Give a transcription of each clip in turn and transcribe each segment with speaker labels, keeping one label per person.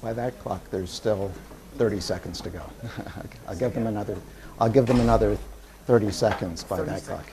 Speaker 1: By that clock, there's still 30 seconds to go. I'll give them another 30 seconds by that clock.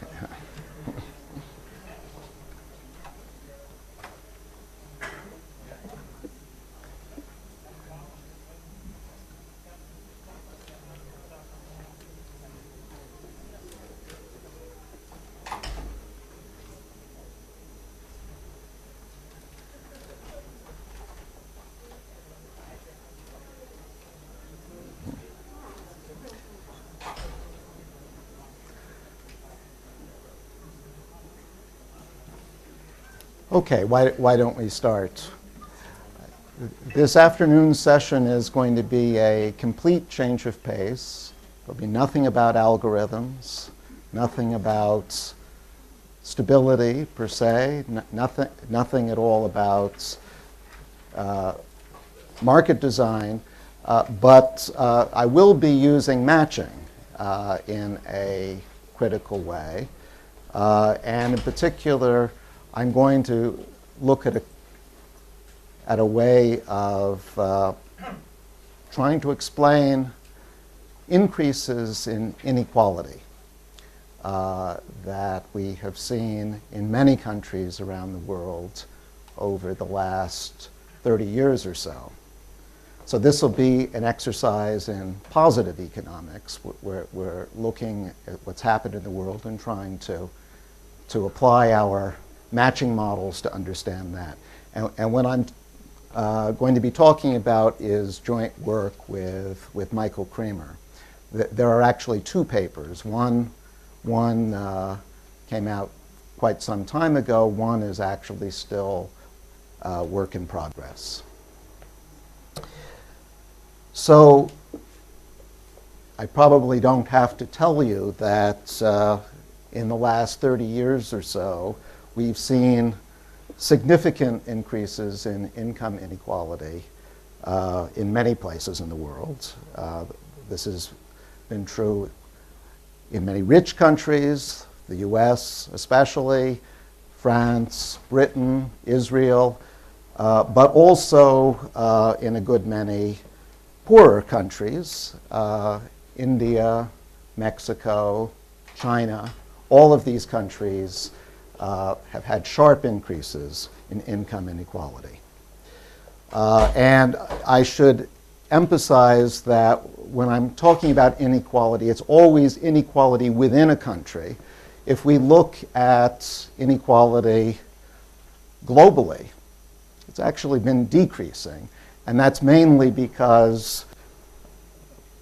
Speaker 1: Okay, why don't we start? This afternoon's session is going to be a complete change of pace. There'll be nothing about algorithms, nothing about stability per se, nothing at all about market design, but I will be using matching in a critical way, and in particular, I'm going to look at a way of trying to explain increases in inequality that we have seen in many countries around the world over the last 30 years or so. So this will be an exercise in positive economics. We're looking at what's happened in the world and trying to apply our matching models to understand that. And what I'm going to be talking about is joint work with Michael Kremer. There are actually two papers. One came out quite some time ago. One is actually still work in progress. So I probably don't have to tell you that in the last 30 years or so, we've seen significant increases in income inequality in many places in the world. This has been true in many rich countries, the US especially, France, Britain, Israel, but also in a good many poorer countries, India, Mexico, China. All of these countries have had sharp increases in income inequality. And I should emphasize that when I'm talking about inequality, it's always inequality within a country. If we look at inequality globally, it's actually been decreasing. And that's mainly because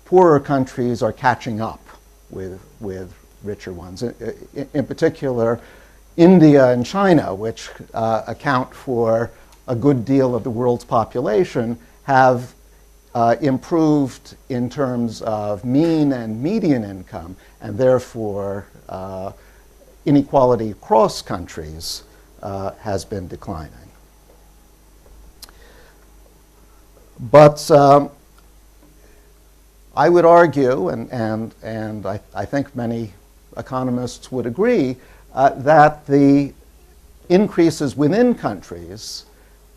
Speaker 1: poorer countries are catching up with richer ones. In particular, India and China, which account for a good deal of the world's population, have improved in terms of mean and median income, and therefore inequality across countries has been declining. But I would argue, and I think many economists would agree, that the increases within countries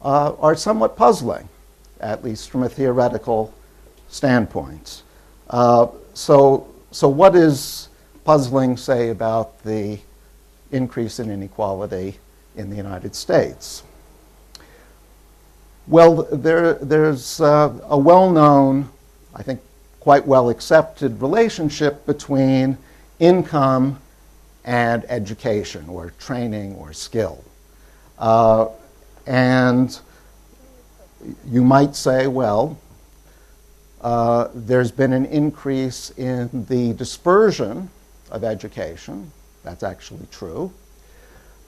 Speaker 1: are somewhat puzzling, at least from a theoretical standpoint. So what is puzzling, say, about the increase in inequality in the United States? Well, there's a well-known, I think quite well-accepted relationship between income and education or training or skill. And you might say, well, there's been an increase in the dispersion of education. That's actually true.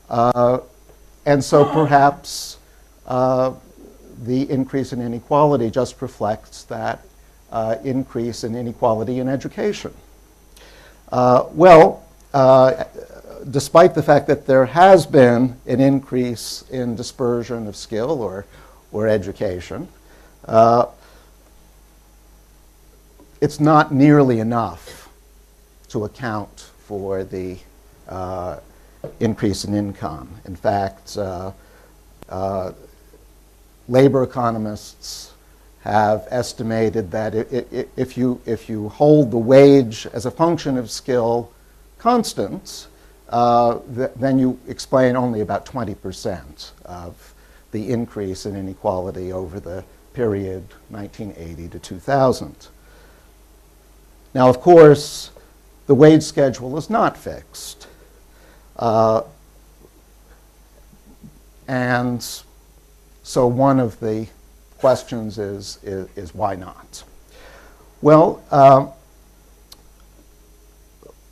Speaker 1: And so perhaps the increase in inequality just reflects that increase in inequality in education. Despite the fact that there has been an increase in dispersion of skill or education, it's not nearly enough to account for the increase in income. In fact, labor economists have estimated that if you hold the wage as a function of skill constant, then you explain only about 20% of the increase in inequality over the period 1980 to 2000. Now, of course, the wage schedule is not fixed. And so one of the questions is why not? Well,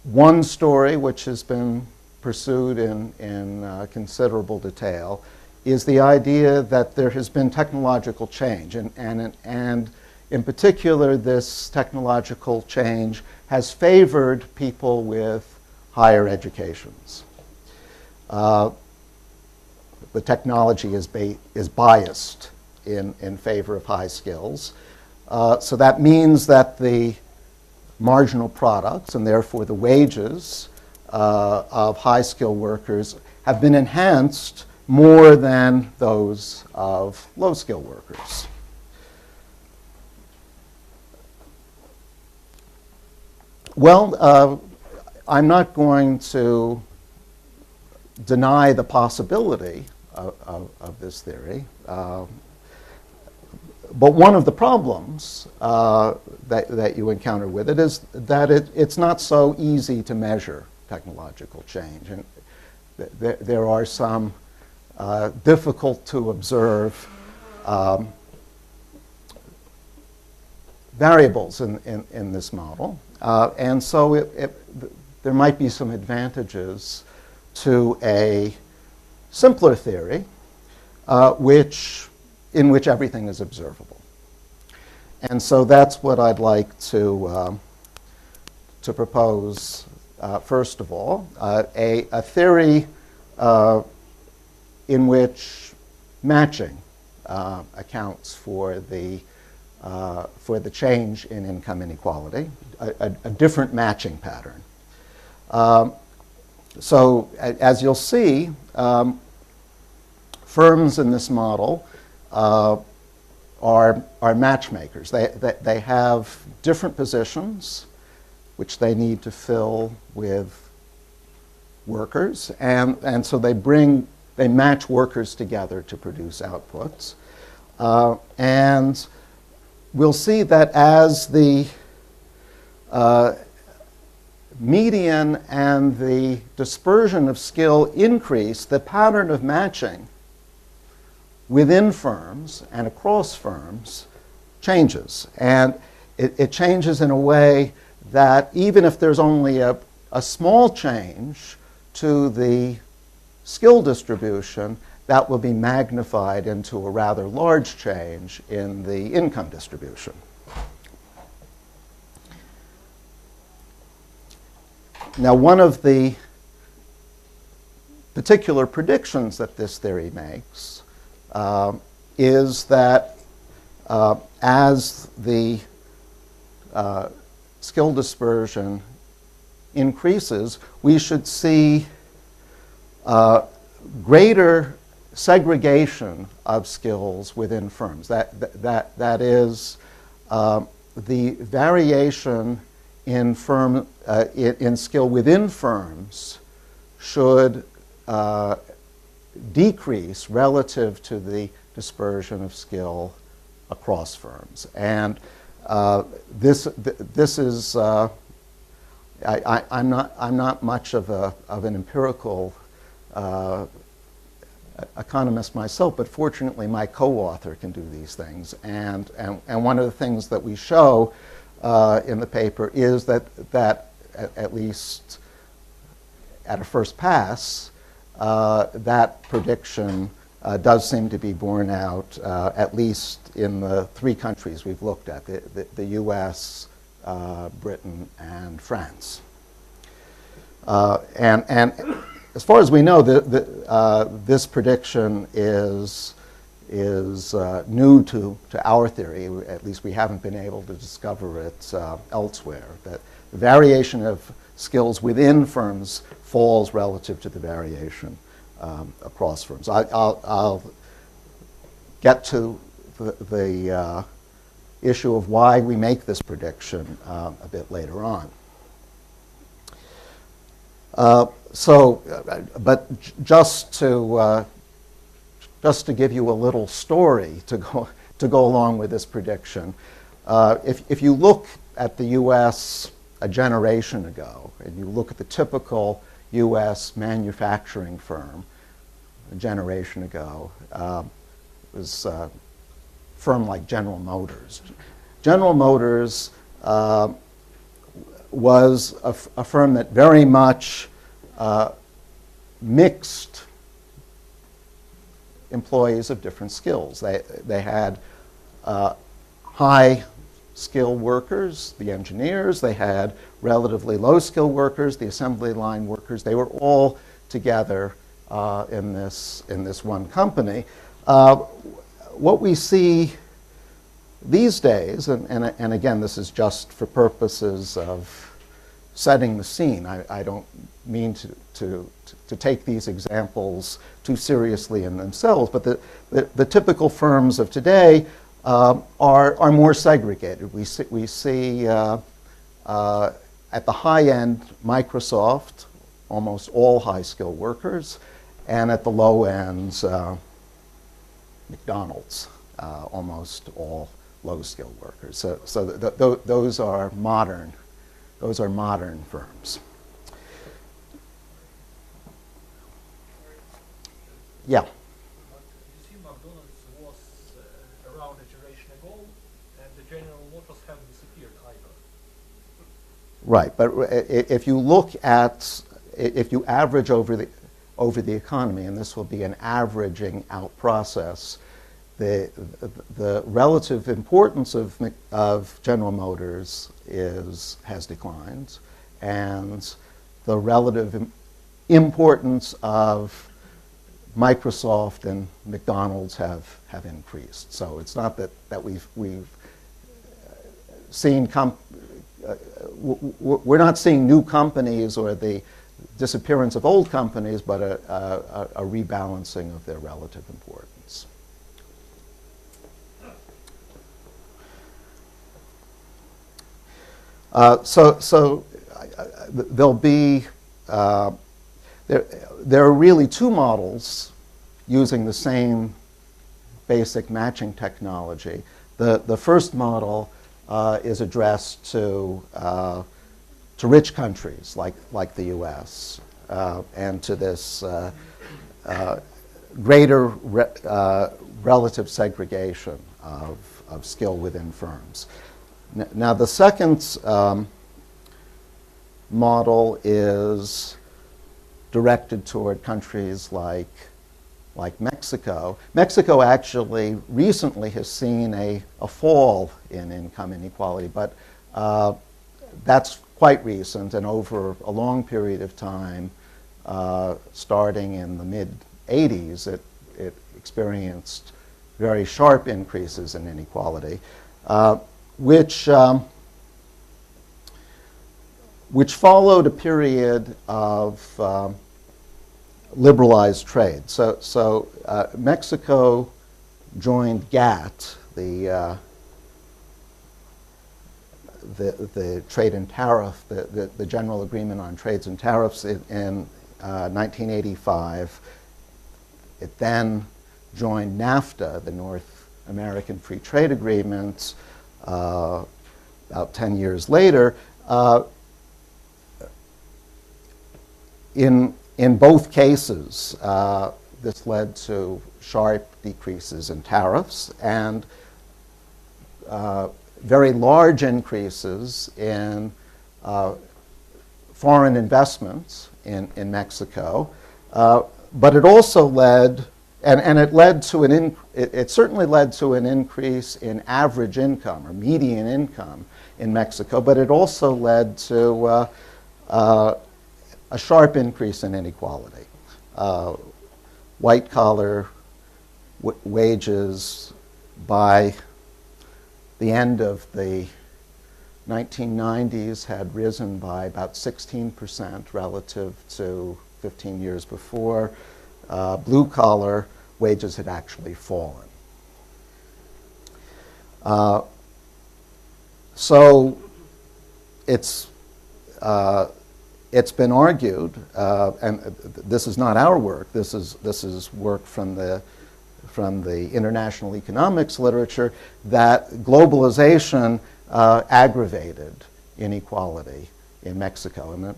Speaker 1: one story which has been pursued in considerable detail is the idea that there has been technological change, and in particular, this technological change has favored people with higher educations. The technology is biased in favor of high skills. So that means that the marginal products, and therefore the wages of high-skilled workers, have been enhanced more than those of low-skilled workers. Well, I'm not going to deny the possibility of this theory. But one of the problems that you encounter with it is that it's not so easy to measure technological change. And there are some difficult to observe variables in this model. And so there might be some advantages to a simpler theory in which everything is observable. And so that's what I'd like to propose, first of all, a theory in which matching accounts for the change in income inequality, a different matching pattern. So as you'll see, firms in this model are matchmakers. They have different positions which they need to fill with workers, and so they match workers together to produce outputs. And we'll see that as the median and the dispersion of skill increase, the pattern of matching within firms and across firms changes. And it changes in a way that even if there's only a small change to the skill distribution, that will be magnified into a rather large change in the income distribution. Now, one of the particular predictions that this theory makes is that as the skill dispersion increases, we should see greater segregation of skills within firms. That is, the variation in skill within firms should decrease relative to the dispersion of skill across firms. And this is I'm not much of an empirical economist myself, but fortunately my co-author can do these things. And one of the things that we show in the paper is that at least at a first pass, that prediction does seem to be borne out, at least in the three countries we've looked at, the US, Britain, and France. And as far as we know, this prediction is new to our theory. At least we haven't been able to discover it elsewhere. That the variation of skills within firms falls relative to the variation across firms. I'll get to the issue of why we make this prediction a bit later on. But just to give you a little story to go along with this prediction, if you look at the U.S. a generation ago, and you look at the typical U.S. manufacturing firm a generation ago, it was a firm like General Motors. General Motors was a firm that very much mixed employees of different skills. They had high skilled workers, the engineers. They had relatively low skilled workers, the assembly line workers. They were all together in this one company. What we see these days, and again, this is just for purposes of setting the scene. I don't mean to take these examples too seriously in themselves, but the typical firms of today are more segregated. We see at the high end, Microsoft, almost all high-skilled workers, and at the low ends, McDonald's, almost all low-skilled workers. So those are modern firms. Yeah.
Speaker 2: You see, McDonald's was around a generation ago, and the General Motors haven't disappeared either.
Speaker 1: Right, but if you look at, if you average over the economy, and this will be an averaging out process, the relative importance of General Motors has declined, and the relative importance of Microsoft and McDonald's have increased. So it's not that we've seen we're not seeing new companies or the disappearance of old companies, but a rebalancing of their relative importance. So there'll be there are really two models using the same basic matching technology. The first model is addressed to rich countries like the U.S. And to this greater relative segregation of skill within firms. Now the second model is directed toward countries like Mexico. Mexico actually recently has seen a fall in income inequality, but that's quite recent, and over a long period of time, starting in the mid-'80s, it experienced very sharp increases in inequality, which followed a period of liberalized trade. So Mexico joined GATT, the trade and tariff, the General Agreement on Trades and Tariffs in 1985. It then joined NAFTA, the North American Free Trade Agreement, about 10 years later. In both cases, this led to sharp decreases in tariffs and very large increases in foreign investments in Mexico. But it also led, and it led to it certainly led to an increase in average income or median income in Mexico, but it also led to a sharp increase in inequality. White-collar wages by the end of the 1990s had risen by about 16% relative to 15 years before. Blue-collar wages had actually fallen. So it's been argued, and this is not our work. This is work from the international economics literature, that globalization aggravated inequality in Mexico, and the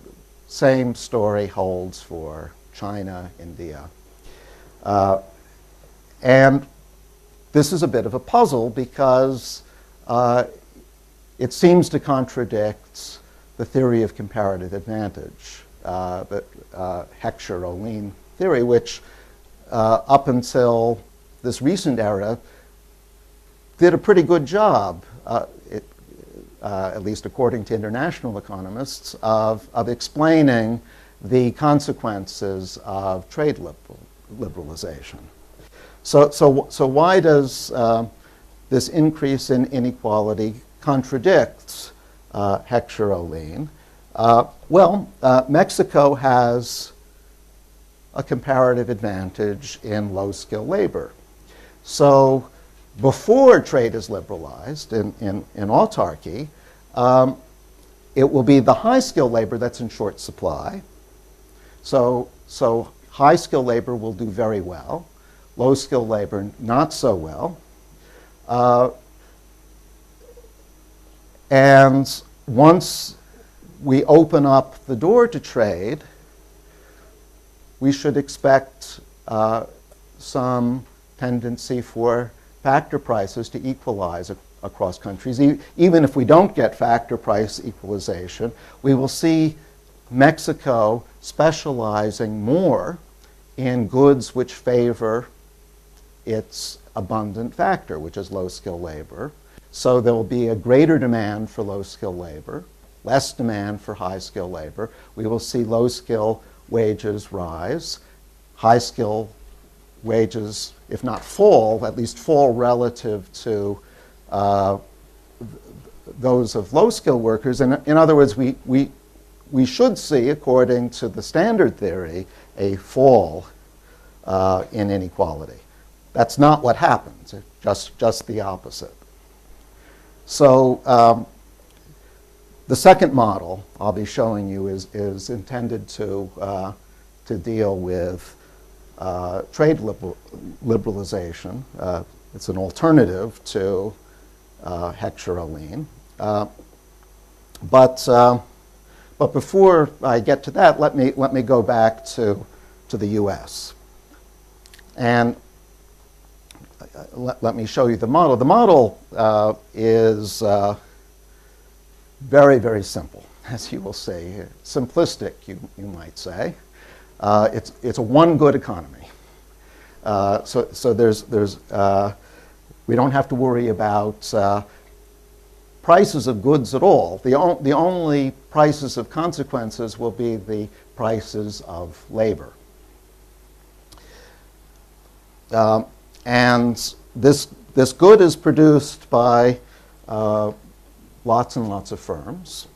Speaker 1: same story holds for China, India, and this is a bit of a puzzle because it seems to contradict the theory of comparative advantage, the Heckscher-Ohlin theory, which up until this recent era did a pretty good job, at least according to international economists, of explaining the consequences of trade liberalization. So why does this increase in inequality contradict Heckscher-Ohlin? Mexico has a comparative advantage in low-skill labor. So before trade is liberalized in autarky, it will be the high-skill labor that's in short supply. So high-skill labor will do very well. Low-skill labor, not so well. And once we open up the door to trade, we should expect some tendency for factor prices to equalize across countries. Even if we don't get factor price equalization, we will see Mexico specializing more in goods which favor its abundant factor, which is low-skill labor. So there will be a greater demand for low-skill labor, less demand for high-skill labor. We will see low-skill wages rise, high-skill wages, if not fall, at least fall relative to those of low-skill workers. And in other words, we should see, according to the standard theory, a fall in inequality. That's not what happens, just the opposite. So the second model I'll be showing you is intended to deal with trade liberalization. It's an alternative to Heckscher-Ohlin. But before I get to that, let me go back to the U.S. And let me show you the model. The model is very, very simple, as you will see. Simplistic, you might say. It's a one-good economy. So there's we don't have to worry about prices of goods at all. The only prices of consequences will be the prices of labor. And this good is produced by lots and lots of firms.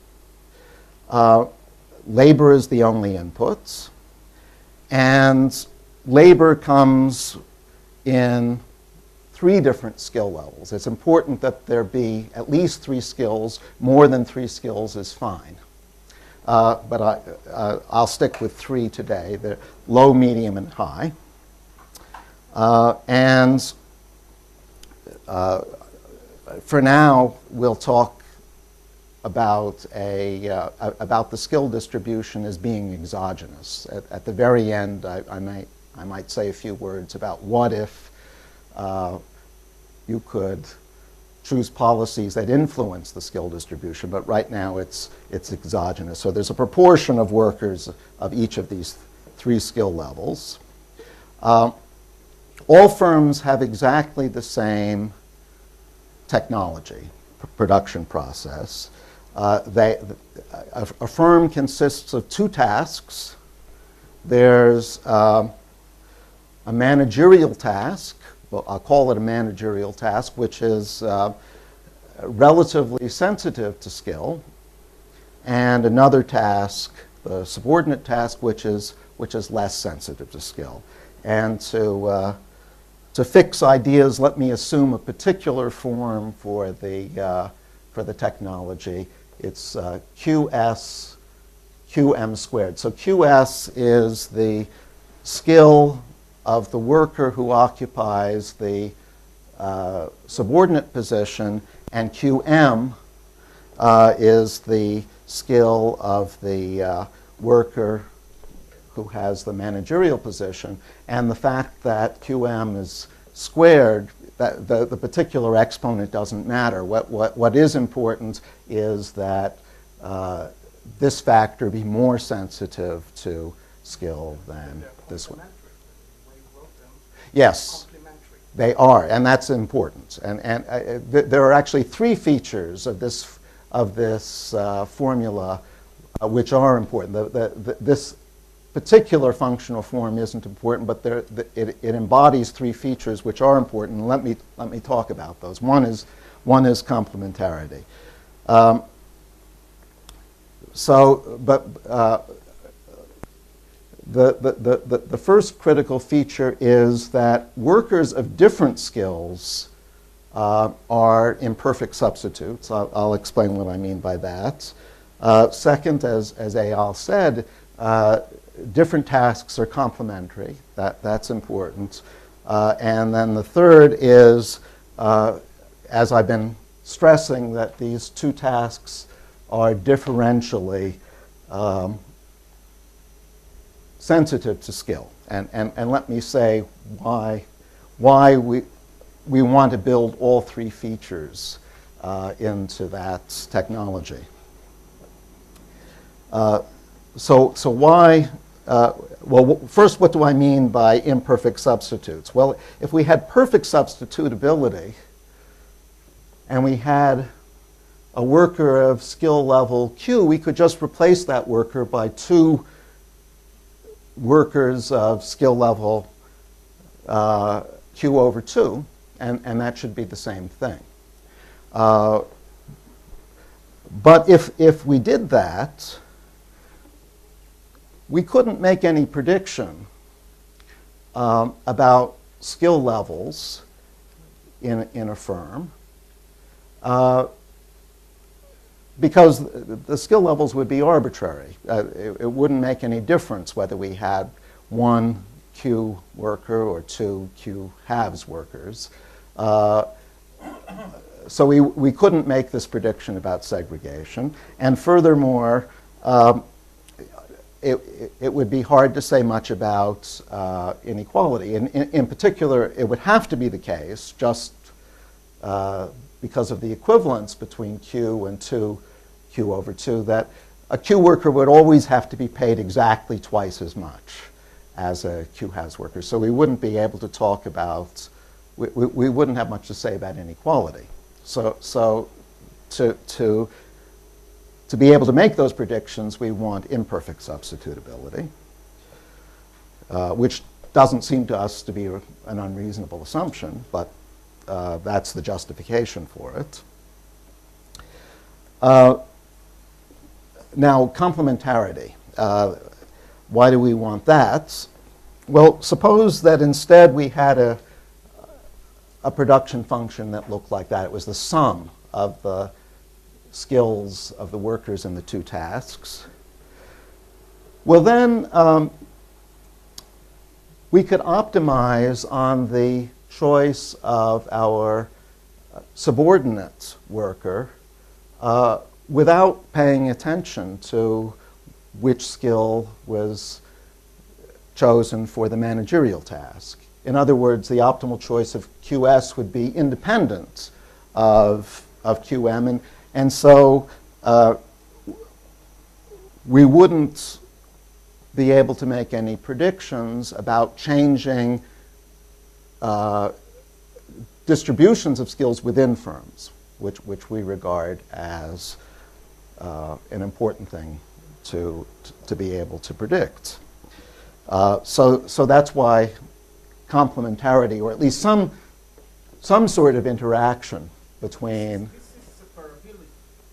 Speaker 1: Labor is the only inputs. And labor comes in 3 different skill levels. It's important that there be at least 3 skills. More than 3 skills is fine. But I'll stick with 3 today. They're low, medium, and high. And for now, we'll talk about the skill distribution as being exogenous. At the very end, I might say a few words about what if you could choose policies that influence the skill distribution, but right now it's exogenous. So there's a proportion of workers of each of these 3 skill levels. All firms have exactly the same technology, production process. A firm consists of 2 tasks. There's a managerial task, well, I'll call it a managerial task, which is relatively sensitive to skill, and another task, the subordinate task, which is less sensitive to skill. And to fix ideas, let me assume a particular form for the for the technology. It's QS QM squared. So QS is the skill of the worker who occupies the subordinate position, and QM is the skill of the worker who has the managerial position. And the fact that QM is squared, that the particular exponent doesn't matter. What is important is that this factor be more sensitive to skill than this one. Yes, they are, and that's important. And there are actually three features of this formula which are important. This particular functional form isn't important, but it embodies three features which are important. And let me talk about those. One is complementarity. The first critical feature is that workers of different skills are imperfect substitutes. I'll explain what I mean by that. Second, as Eyal said, different tasks are complementary. That's important. And then the third is, as I've been stressing, that these two tasks are differentially sensitive to skill. And let me say why we want to build all three features into that technology. So why, well, first, what do I mean by imperfect substitutes? Well, if we had perfect substitutability and we had a worker of skill level Q, we could just replace that worker by two workers of skill level Q over 2, and that should be the same thing. But if we did that, we couldn't make any prediction about skill levels in a firm because the skill levels would be arbitrary. It wouldn't make any difference whether we had one Q worker or two Q halves workers. So we couldn't make this prediction about segregation. And furthermore, it would be hard to say much about inequality. In particular, it would have to be the case, just because of the equivalence between Q and 2Q over 2, that a Q worker would always have to be paid exactly twice as much as a Q has worker. So we wouldn't be able to talk about, we wouldn't have much to say about inequality. So to be able to make those predictions, we want imperfect substitutability, which doesn't seem to us to be an unreasonable assumption, but that's the justification for it. Now, complementarity. Why do we want that? Well, suppose that instead we had a production function that looked like that. It was the sum of the skills of the workers in the two tasks. Well, then we could optimize on the choice of our subordinate worker without paying attention to which skill was chosen for the managerial task. In other words, the optimal choice of QS would be independent of QM, and so we wouldn't be able to make any predictions about changing distributions of skills within firms, which we regard as an important thing to be able to predict. So that's why complementarity, or at least some sort of interaction between.
Speaker 3: This is separability,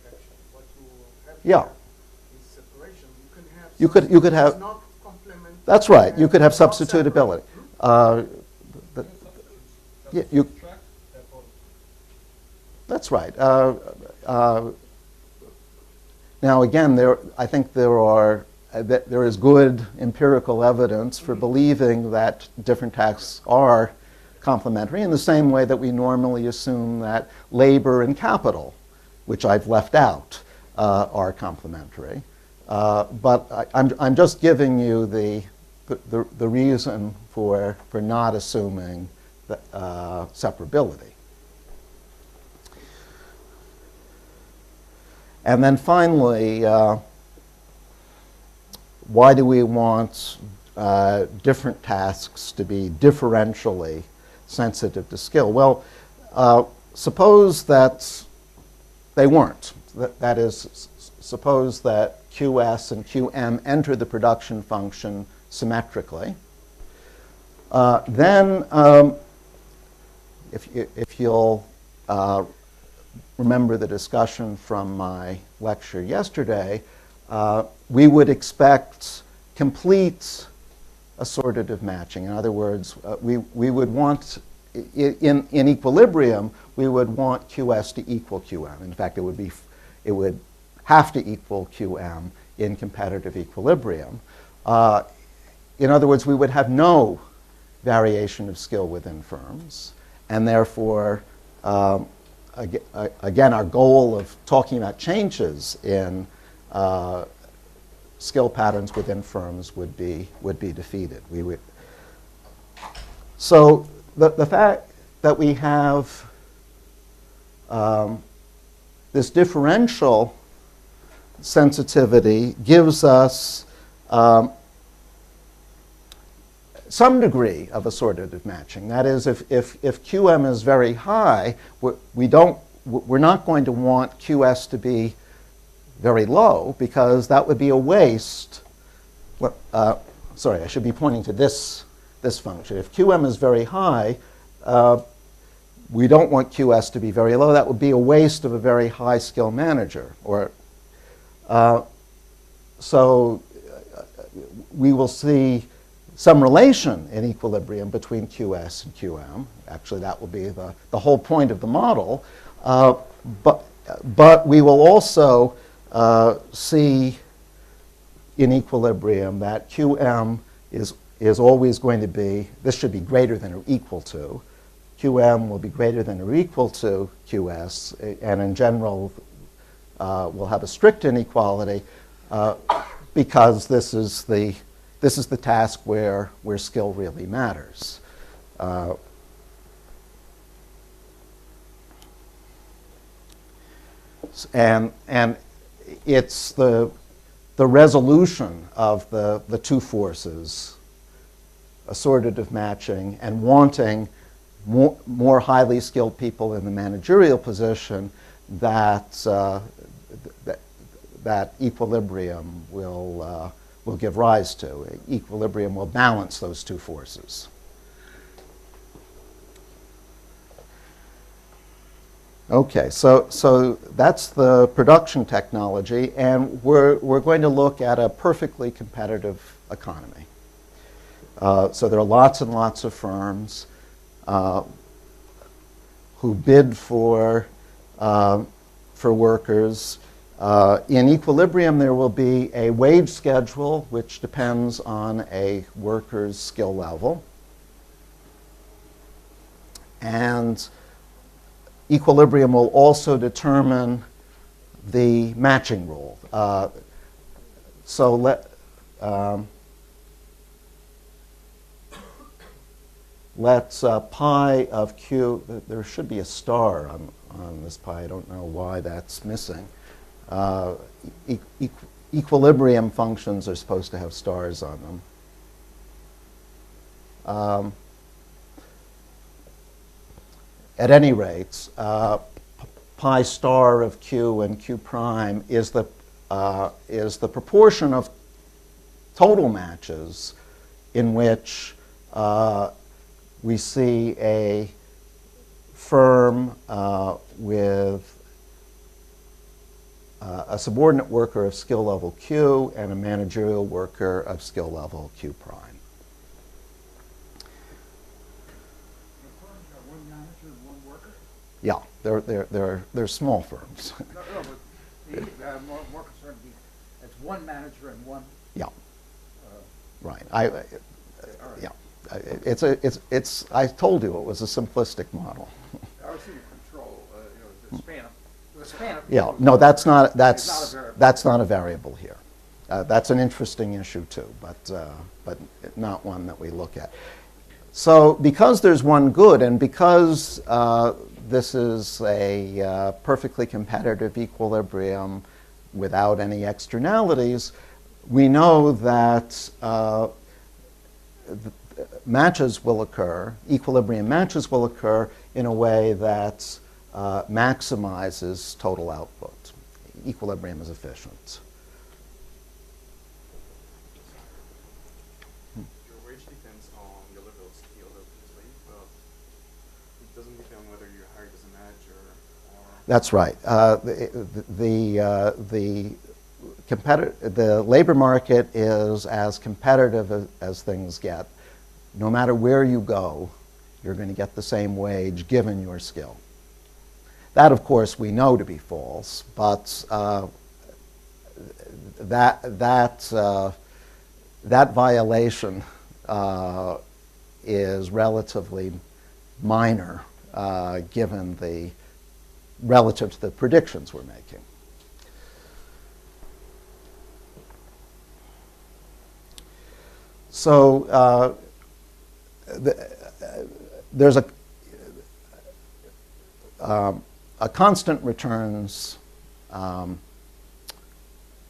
Speaker 3: actually. What you have
Speaker 1: Yeah.
Speaker 3: here is separation.
Speaker 1: You could have.
Speaker 3: Not complement.
Speaker 1: That's right. You could have substitutability. That's right. Now, again, I think there is good empirical evidence for believing that different tasks are complementary in the same way that we normally assume that labor and capital, which I've left out, are complementary. But I'm just giving you the reason for not assuming separability. And then finally, why do we want different tasks to be differentially sensitive to skill? Well, suppose that they weren't. That is, suppose that QS and QM enter the production function symmetrically. Then, if you'll remember the discussion from my lecture yesterday, we would expect complete assortative matching. In other words, we would want, in equilibrium, we would want QS to equal QM. In fact, it would have to equal QM in competitive equilibrium. In other words, we would have no variation of skill within firms, and therefore, again, our goal of talking about changes in skill patterns within firms would be defeated. So the fact that we have this differential sensitivity gives us some degree of assortative matching. That is, if QM is very high, we're not going to want QS to be very low, because that would be a waste. Sorry, I should be pointing to this function. If QM is very high, we don't want QS to be very low. That would be a waste of a very high skill manager. So we will see some relation in equilibrium between QS and QM. Actually, that will be the whole point of the model. But we will also see in equilibrium that QM is always going to be, this should be greater than or equal to. QM will be greater than or equal to QS, and in general, we'll have a strict inequality because this is the task where skill really matters. And it's the resolution of the two forces, assortative matching and wanting more highly skilled people in the managerial position, that equilibrium will give rise to. Equilibrium will balance those two forces. Okay, so that's the production technology, and we're going to look at a perfectly competitive economy. So there are lots and lots of firms who bid for workers. In equilibrium, there will be a wage schedule which depends on a worker's skill level. And equilibrium will also determine the matching rule. So let's pi of q, there should be a star on this pi. I don't know why that's missing. Equilibrium functions are supposed to have stars on them. At any rate, pi star of q and q prime is the proportion of total matches in which we see a firm with a subordinate worker of skill level q and a managerial worker of skill level q prime.
Speaker 3: The firms have one manager and one worker?
Speaker 1: Yeah, they're small firms.
Speaker 3: No, but more concerned with it's one manager and one.
Speaker 1: Yeah, right.
Speaker 3: All right.
Speaker 1: Yeah, it's. I told you it was a simplistic model.
Speaker 3: I was thinking control. The span of. The span of.
Speaker 1: Yeah, no, that's not
Speaker 3: variable.
Speaker 1: a variable here. That's an interesting issue too, but not one that we look at. So because there's one good, and because this is a perfectly competitive equilibrium without any externalities, we know that matches will occur, equilibrium matches will occur in a way that maximizes total output. Equilibrium is efficient.
Speaker 4: Your wage depends on your level of skill, obviously, but it doesn't depend whether you're hired as a manager or...
Speaker 1: That's right. The labor market is as competitive as things get. No matter where you go, you're going to get the same wage given your skill. That, of course, we know to be false, but that violation is relatively minor given the relative to the predictions we're making. So there's a constant returns.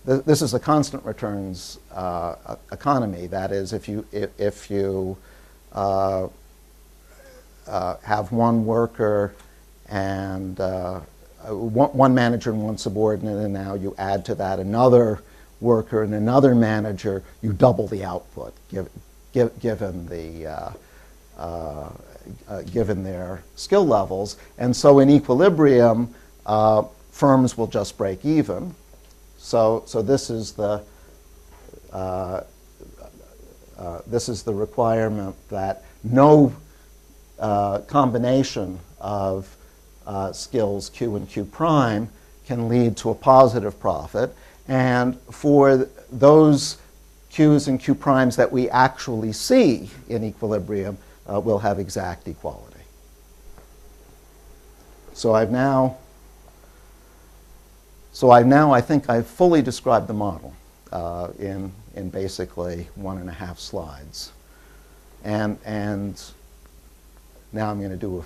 Speaker 1: This is a constant returns economy. That is, if you have one worker and one manager and one subordinate, and now you add to that another worker and another manager, you double the output given their skill levels. And so in equilibrium, firms will just break even. So this is the requirement that no combination of skills Q and Q prime can lead to a positive profit. And for those Q's and Q primes that we actually see in equilibrium, we'll have exact equality. So I think I've fully described the model in basically 1.5 slides. And now I'm going to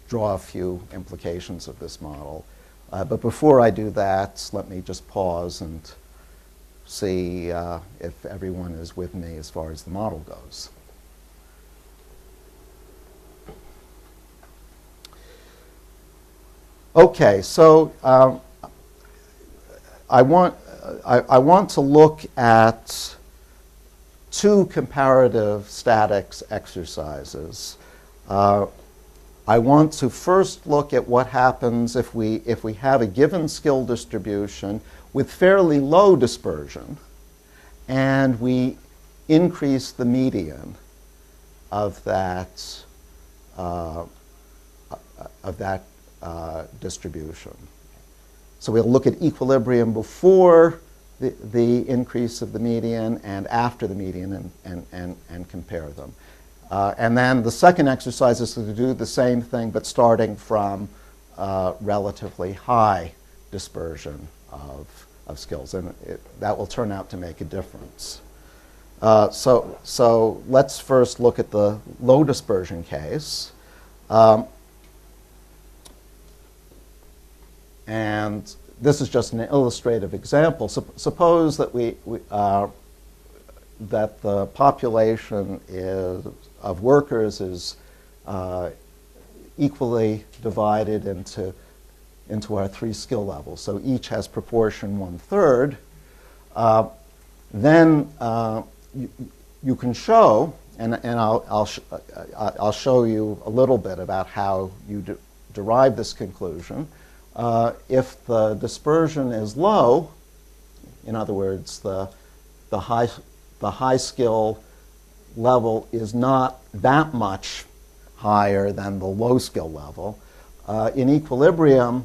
Speaker 1: draw a few implications of this model. But before I do that, let me just pause and see if everyone is with me as far as the model goes. Okay, so I want to look at two comparative statics exercises. I want to first look at what happens if we have a given skill distribution with fairly low dispersion, and we increase the median of that distribution. So we'll look at equilibrium before the increase of the median and after the median and compare them. And then the second exercise is to do the same thing, but starting from relatively high dispersion of skills, and that will turn out to make a difference. So let's first look at the low dispersion case. And this is just an illustrative example. Suppose that that the population of workers is equally divided into our 3 skill levels. So each has proportion 1/3. Then you can show, and I'll show you a little bit about how you derive this conclusion. If the dispersion is low, in other words, the high skill level is not that much higher than the low skill level, In equilibrium,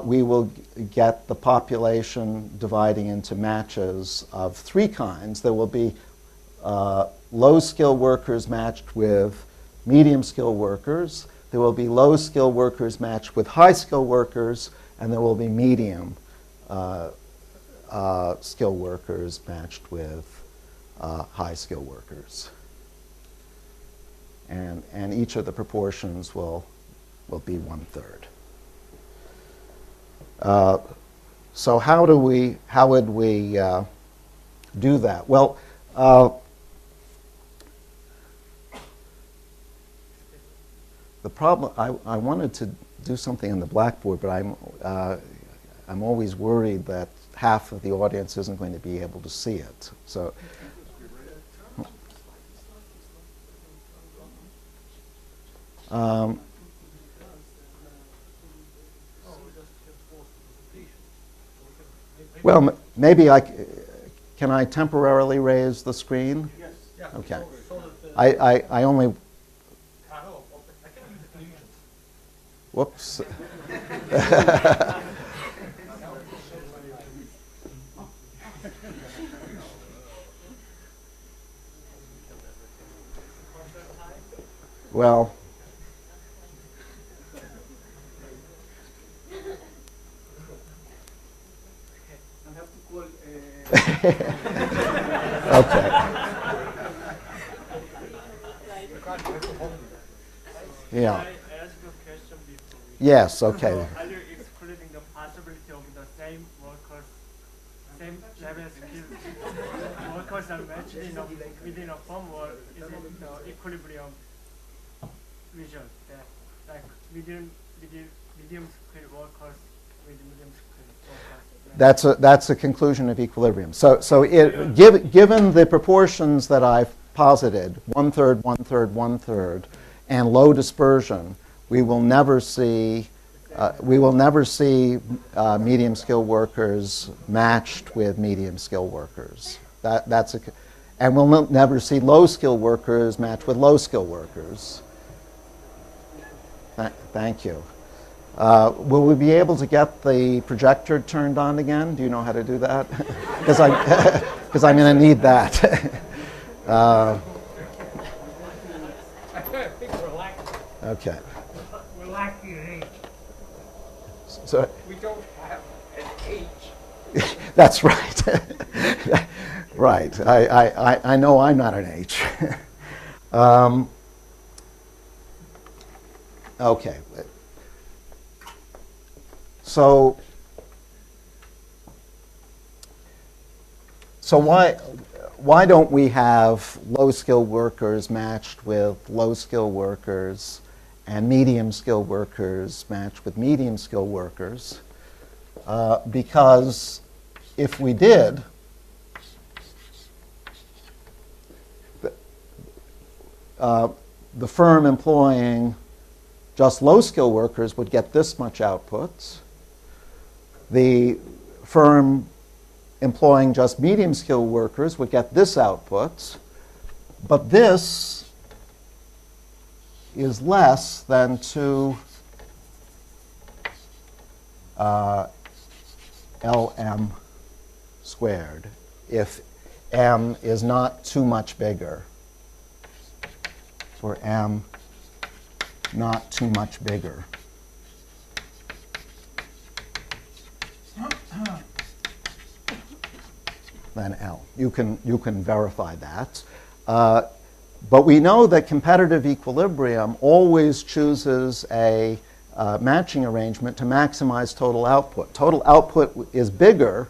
Speaker 1: we will get the population dividing into matches of three kinds. There will be low-skilled workers matched with medium-skilled workers. There will be low-skilled workers matched with high-skilled workers, and there will be medium skilled workers matched with high-skilled workers. And each of the proportions will be 1/3. So how would we do that? Well, the problem, I wanted to do something on the blackboard, but I'm always worried that half of the audience isn't going to be able to see it. So. Well, maybe can I temporarily raise the screen?
Speaker 3: Yes.
Speaker 2: Yeah.
Speaker 1: Okay.
Speaker 2: So that
Speaker 1: I only,
Speaker 2: I can use the illusions.
Speaker 1: whoops. Well,
Speaker 3: I have to call.
Speaker 1: okay. Yeah.
Speaker 5: Can I ask a question before we
Speaker 1: Yes, okay.
Speaker 5: Are you excluding the possibility of the same workers, same level skill workers are matched within a firm, or is it the equilibrium vision that like medium skilled workers with medium skilled workers?
Speaker 1: That's a conclusion of equilibrium. So given the proportions that I've posited, 1/3, 1/3, 1/3, and low dispersion, we will never see medium skilled workers matched with medium skilled workers. And we'll never see low skilled workers matched with low skilled workers. Thank you. Will we be able to get the projector turned on again? Do you know how to do that? Because I'm going to need that.
Speaker 2: I think we're lacking.
Speaker 1: Okay.
Speaker 2: We're lacking an H.
Speaker 1: So
Speaker 2: We don't have an H.
Speaker 1: that's right. Right. I know I'm not an H. Okay. So why don't we have low-skilled workers matched with low-skilled workers and medium-skilled workers matched with medium-skilled workers? Because if we did, the firm employing just low-skilled workers would get this much output. The firm employing just medium-skilled workers would get this output. But this is less than 2 LM squared if M is not too much bigger, for M not too much bigger. Than L. You can verify that. But we know that competitive equilibrium always chooses a matching arrangement to maximize total output. Total output is bigger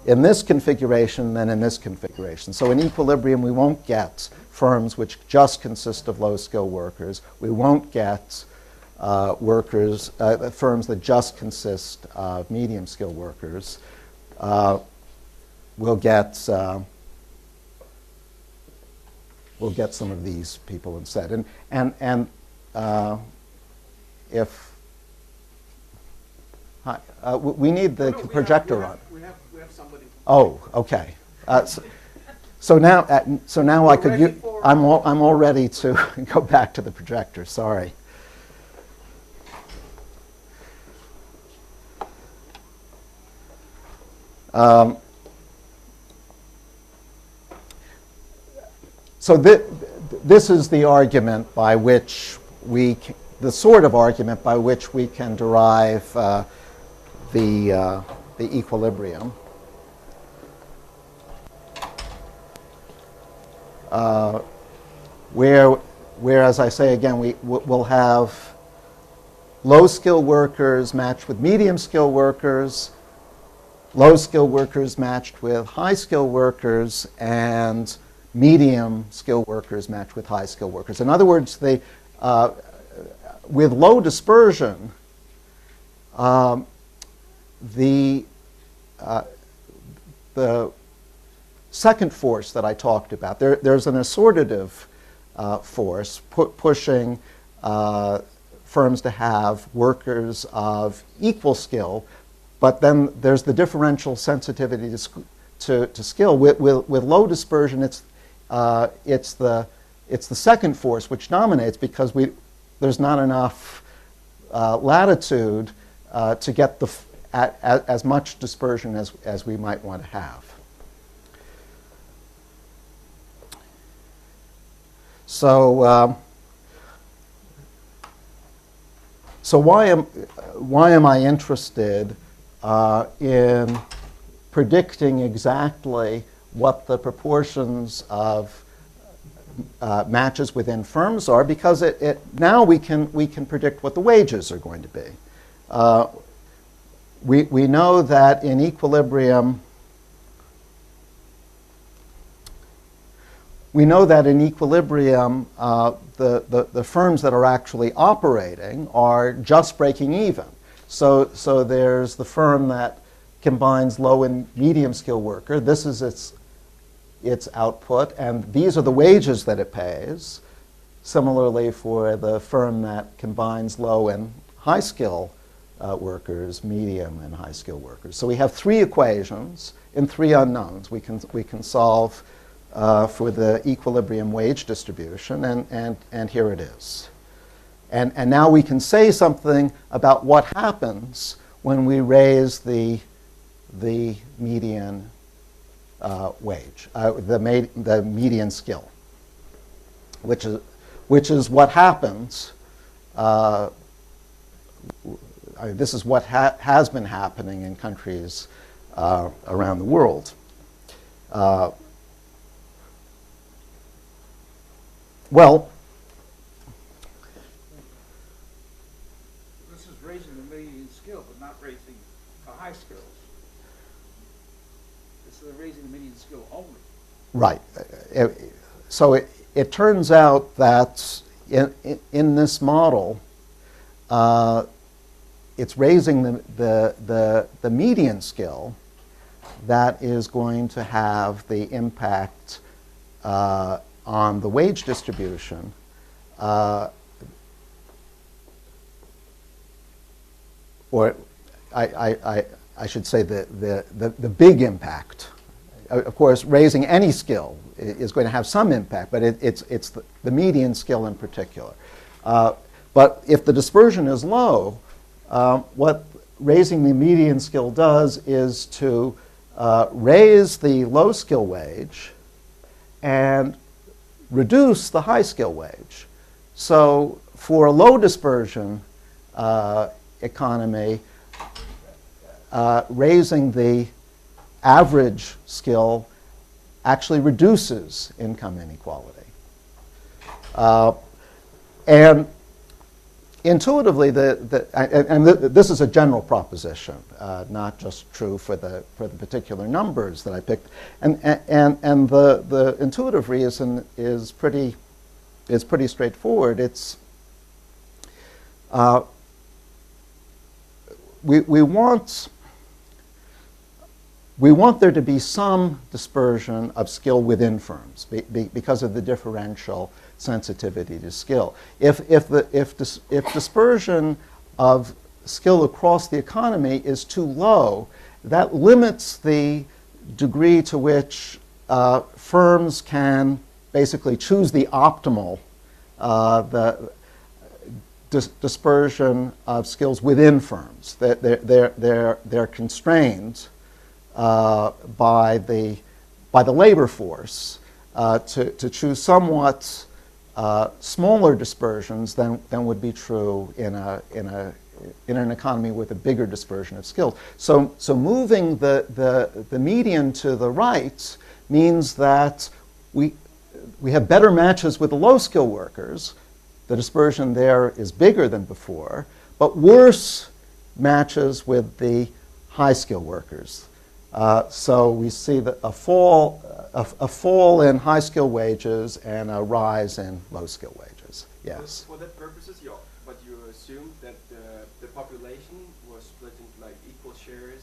Speaker 1: in this configuration than in this configuration. So in equilibrium, we won't get firms which just consist of low-skilled workers. We won't get firms that just consist of medium-skilled workers. We'll get some of these people instead. And if we need the projector on.
Speaker 3: We have somebody.
Speaker 1: Oh, okay. So now I could. I'm all ready to go back to the projector. Sorry. So this is the argument by which the sort of argument by which we can derive the equilibrium. Where, as I say again, we'll have low-skilled workers matched with medium-skilled workers, low-skilled workers matched with high-skilled workers, and medium-skilled workers matched with high-skilled workers. In other words, with low dispersion, the second force that I talked about, there's an assortative force pushing firms to have workers of equal skill, but then there's the differential sensitivity to skill. With low dispersion, it's the second force which dominates because there's not enough latitude to get as much dispersion as we might want to have. So why am I interested in predicting exactly what the proportions of matches within firms are? Because now we can predict what the wages are going to be. We know that in equilibrium. We know that in equilibrium, the firms that are actually operating are just breaking even. So there's the firm that combines low and medium skilled worker. This is its output, and these are the wages that it pays. Similarly, for the firm that combines low and high skill workers, medium and high skill workers. So we have three equations in three unknowns. We can solve for the equilibrium wage distribution, and here it is. And now we can say something about what happens when we raise the median wage, the median skill, which is what happens. This is what has been happening in countries around the world. Well,
Speaker 3: This is raising the median skill, but not raising the high skills. This is raising the median skill only.
Speaker 1: right. So it turns out that in this model, it's raising the median skill that is going to have the impact on the wage distribution, or I should say the big impact. Of course, raising any skill is going to have some impact, but it's the median skill in particular. But if the dispersion is low, what raising the median skill does is to raise the low skill wage and reduce the high skill wage. So for a low dispersion economy, raising the average skill actually reduces income inequality. And intuitively, this is a general proposition, not just true for the particular numbers that I picked. And the intuitive reason is pretty straightforward. It's we want there to be some dispersion of skill within firms because of the differential sensitivity to skill. If dispersion of skill across the economy is too low, that limits the degree to which firms can basically choose the optimal dispersion of skills within firms. They're constrained by the labor force to choose somewhat smaller dispersions than would be true in an economy with a bigger dispersion of skills. So moving the median to the right means that we have better matches with the low-skill workers. The dispersion there is bigger than before, but worse matches with the high-skill workers. So we see a fall in high-skill wages and a rise in low-skill wages. Yes.
Speaker 6: For that purposes, but you assumed that the population was split into like equal shares,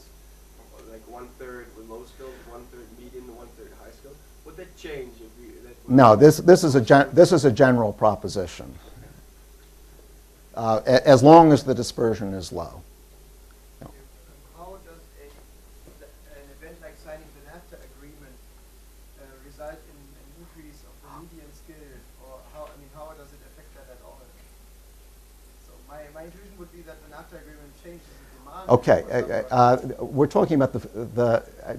Speaker 6: like 1/3 with low skill, 1/3 medium, 1/3 high skill. Would that change if we?
Speaker 1: No, this is a general proposition. As long as the dispersion is low.
Speaker 3: How does an event like signing the NAFTA agreement result in an increase of the median skill, or how does it affect that at all? So my intuition would be that the NAFTA agreement changes the demand.
Speaker 1: Okay, we're talking about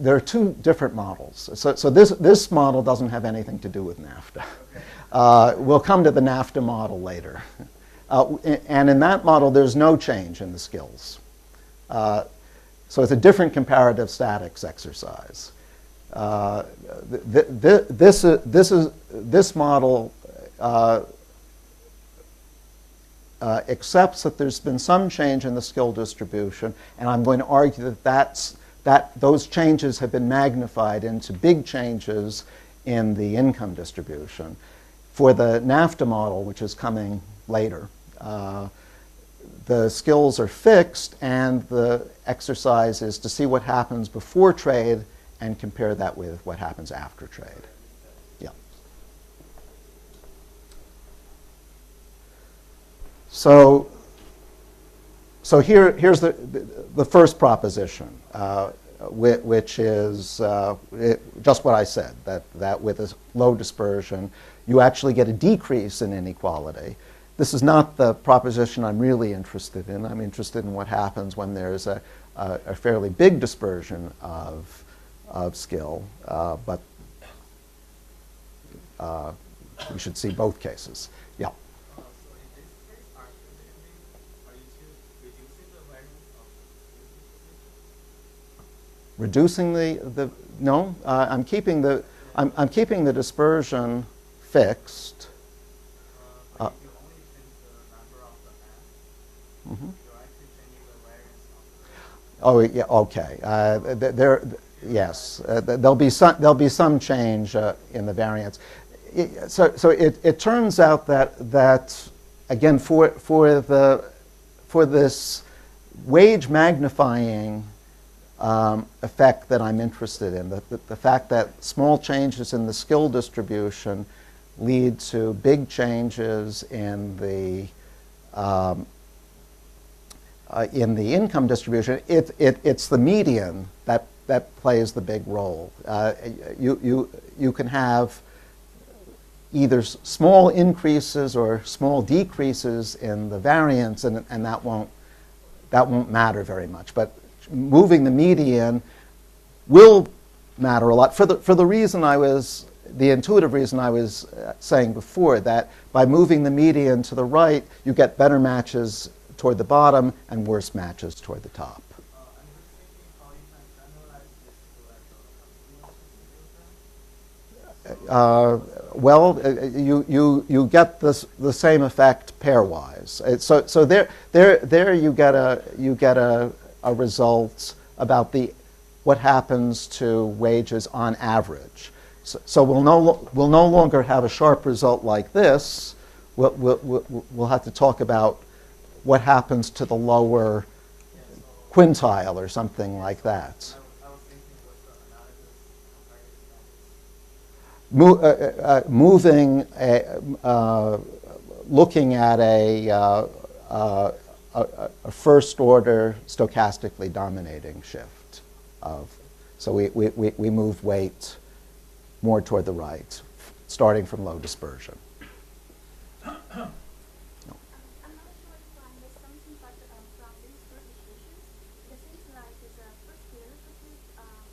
Speaker 1: there are two different models. So this model doesn't have anything to do with NAFTA.
Speaker 3: Okay.
Speaker 1: We'll come to the NAFTA model later. And in that model, there's no change in the skills. So it's a different comparative statics exercise. This model accepts that there's been some change in the skill distribution, and I'm going to argue that those changes have been magnified into big changes in the income distribution. For the NAFTA model, which is coming later, the skills are fixed, and the exercise is to see what happens before trade and compare that with what happens after trade. Yeah. So here's the first proposition, which is just what I said, that with a low dispersion, you actually get a decrease in inequality. This is not the proposition I'm really interested in. I'm interested in what happens when there's a fairly big dispersion of skill, but we should see both cases. Yeah.
Speaker 4: So in this case, are you reducing the variance of
Speaker 1: Reducing the no, I'm keeping the dispersion fixed.
Speaker 4: but if you only change the number of the n, you're actually changing the variance of the
Speaker 1: Oh, yeah, okay. Yes, there'll be some change in the variance. So it turns out that again for this wage magnifying effect that I'm interested in, the fact that small changes in the skill distribution lead to big changes in the income distribution, it's the median that plays the big role. You can have either small increases or small decreases in the variance, and that won't matter very much. But moving the median will matter a lot for the reason the intuitive reason I was saying before, that by moving the median to the right, you get better matches toward the bottom and worse matches toward the top. Well, you get the same effect pairwise. So there you get a result about what happens to wages on average. So we'll no longer have a sharp result like this. We'll have to talk about what happens to the lower quintile or something like that.
Speaker 4: I was thinking was the analogous comparative
Speaker 1: Looking at a first order stochastically dominating shift so we move weight more toward the right, starting from low dispersion.
Speaker 7: I'm not sure if I missed something, but from these two equations, it seems like the first derivative of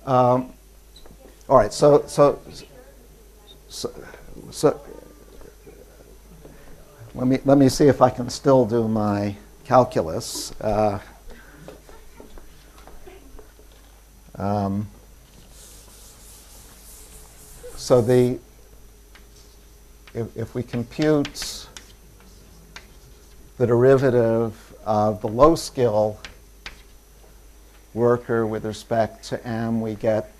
Speaker 1: All right, so let me see if I can still do my calculus. So if we compute the derivative of the low skill worker with respect to m, we get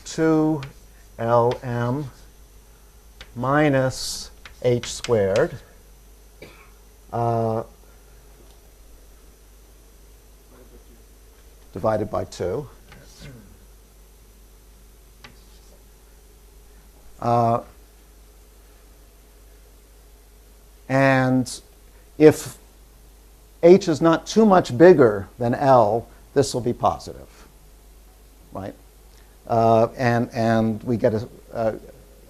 Speaker 1: 2lm minus h squared divided by 2. And if h is not too much bigger than L, this will be positive, right? And we get an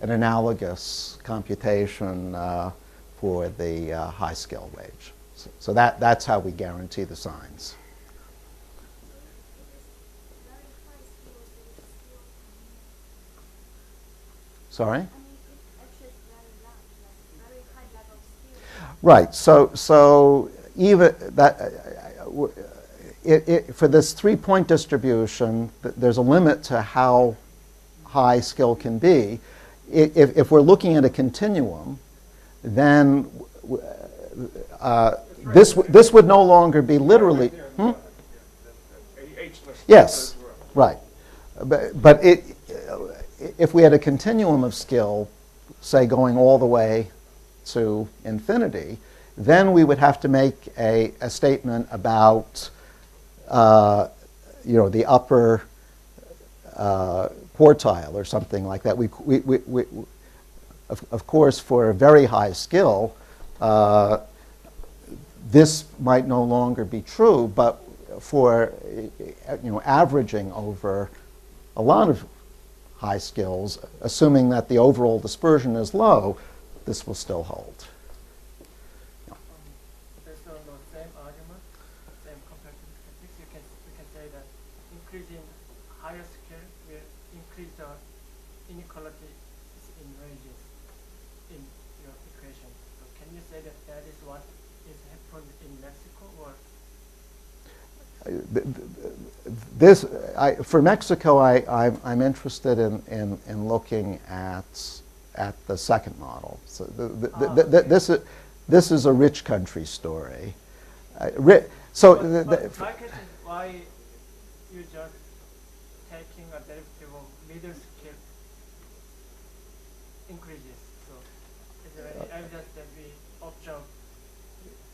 Speaker 1: analogous computation for the high skill wage. So that's how we guarantee the signs. Sorry?
Speaker 7: I mean, if H is very low, like very high level skill.
Speaker 1: Right. So even that for this 3-point distribution, there's a limit to how high skill can be. If we're looking at a continuum, then this would no longer be literally. Yes. Right. But if we had a continuum of skill, say going all the way to infinity, then we would have to make a statement about the upper quartile or something like that. Of course, for a very high skill, this might no longer be true, but for averaging over a lot of high skills, assuming that the overall dispersion is low, this will still hold.
Speaker 5: Based on the same argument, same comparative statistics, we can say that increasing higher skill will increase the inequality in wages in your equation. So can you say that that is what is happened in Mexico, or?
Speaker 1: For Mexico, I'm interested in looking at the second model. So this is a rich country story.
Speaker 5: But my question is why you just taking a derivative of middle skill increases. So is there any evidence that we observe?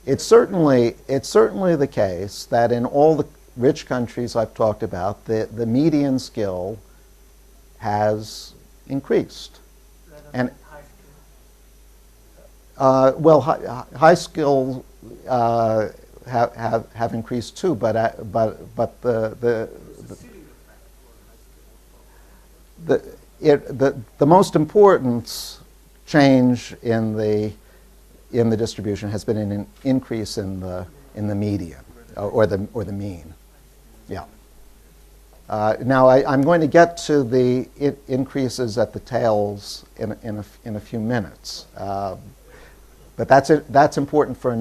Speaker 1: It's certainly the case that in all the rich countries I've talked about, the median skill has increased.
Speaker 5: Rather
Speaker 1: And
Speaker 5: than high skill?
Speaker 1: High skill have increased too, but the most important change in the distribution has been an increase in the median or the mean. Yeah. Now I'm going to get to the increases at the tails in a few minutes, but that's important for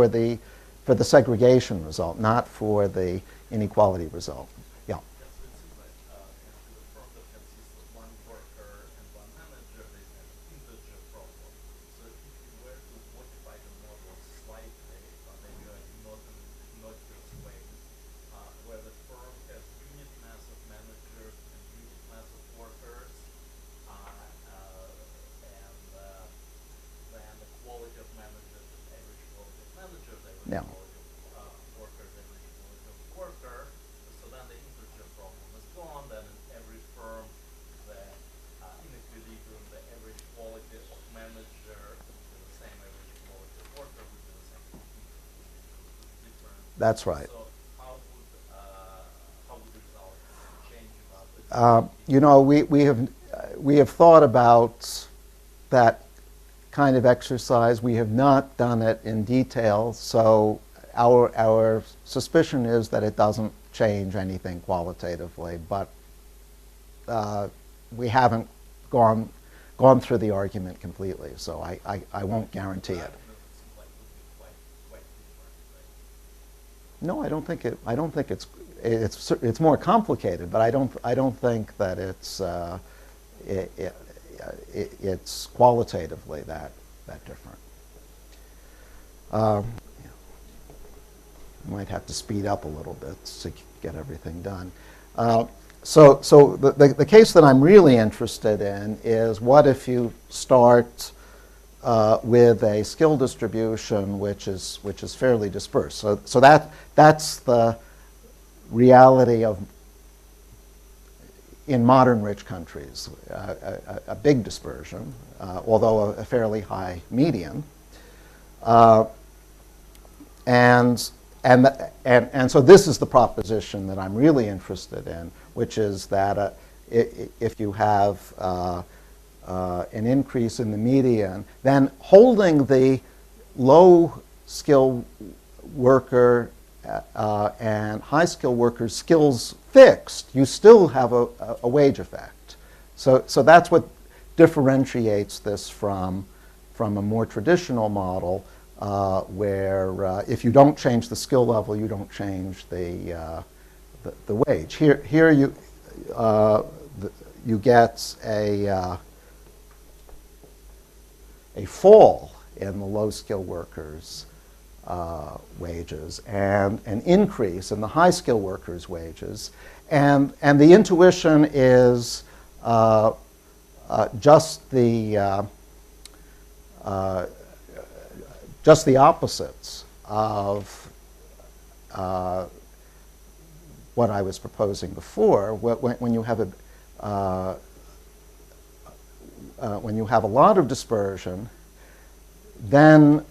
Speaker 1: the segregation result, not for the inequality result. Yeah. Yeah.
Speaker 8: So then the integer problem is gone. Then in every firm, the inequilibrium, the average quality of manager with the same average quality of worker would be the same. Different.
Speaker 1: That's right.
Speaker 8: So how would the result change about it?
Speaker 1: We have thought about that kind of exercise. We have not done it in detail, so our suspicion is that it doesn't change anything qualitatively, but we haven't gone through the argument completely, so I won't guarantee it. No, I don't think it's more complicated, but I don't think that it's qualitatively that different. I might have to speed up a little bit to get everything done. So the case that I'm really interested in is, what if you start with a skill distribution which is fairly dispersed? So that's the reality of, in modern rich countries, a big dispersion, although a fairly high median. And so this is the proposition that I'm really interested in, which is that if you have an increase in the median, then holding the low-skill worker and high-skill workers' skills fixed, you still have a wage effect. So that's what differentiates this from a more traditional model, where if you don't change the skill level, you don't change the wage. Here you get a fall in the low-skill workers' wages and an increase in the high-skill workers' wages, and the intuition is just the opposites of what I was proposing before. When you have a lot of dispersion, then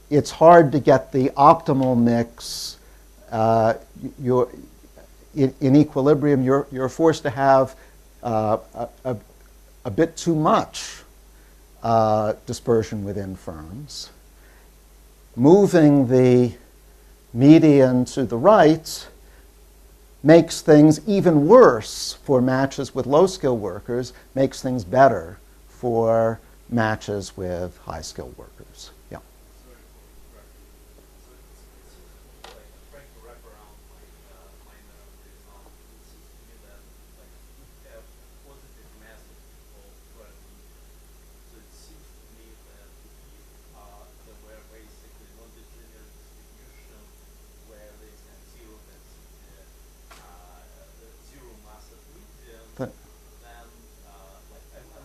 Speaker 1: it's hard to get the optimal mix. In equilibrium, you're forced to have a bit too much dispersion within firms. Moving the median to the right makes things even worse for matches with low-skill workers, makes things better for matches with high-skilled workers. Yeah.
Speaker 8: Trying to wrap around my memories on, it seems to me that we have positive mass of people threatening. So it seems to me that if there were basically no linear distribution where there is zero density, zero mass of median, then I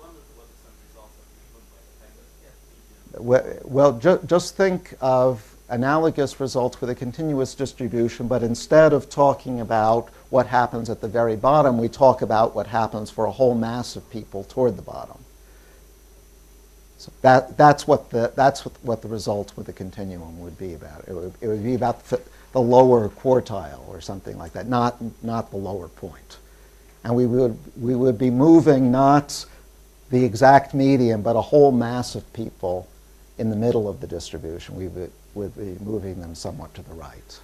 Speaker 8: wonder whether some results are driven by the fact that median.
Speaker 1: Well, just think of analogous results with a continuous distribution, but instead of talking about what happens at the very bottom, we talk about what happens for a whole mass of people toward the bottom. So that's what the results with a continuum would be about. It would be about the lower quartile or something like that, not the lower point. And we would be moving not the exact median, but a whole mass of people in the middle of the distribution. We would be moving them somewhat to the right.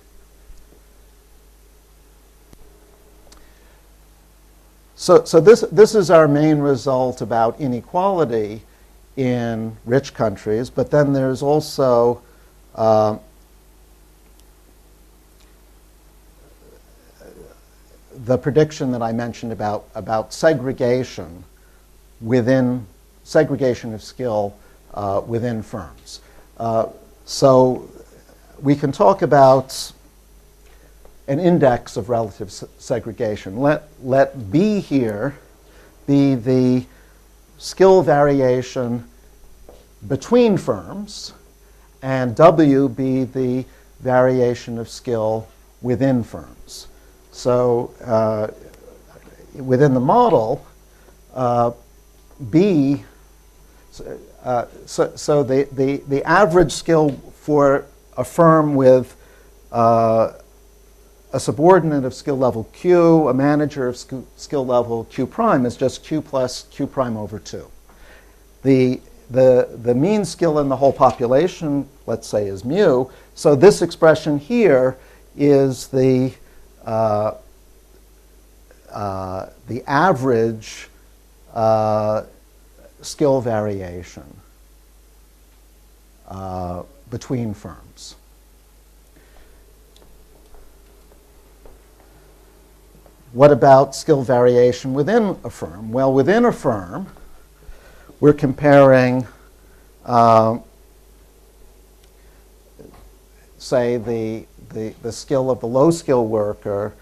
Speaker 1: So this is our main result about inequality in rich countries, but then there's also the prediction that I mentioned about segregation of skill within firms. So we can talk about an index of relative segregation. Let B here be the skill variation between firms, and W be the variation of skill within firms. So within the model, B, so the average skill for a firm with a subordinate of skill level Q, a manager of skill level Q prime, is just Q plus Q prime over 2. The mean skill in the whole population, let's say, is mu. So this expression here is the average skill variation between firms. What about skill variation within a firm? Well, within a firm, we're comparing, say, the skill of the low-skill worker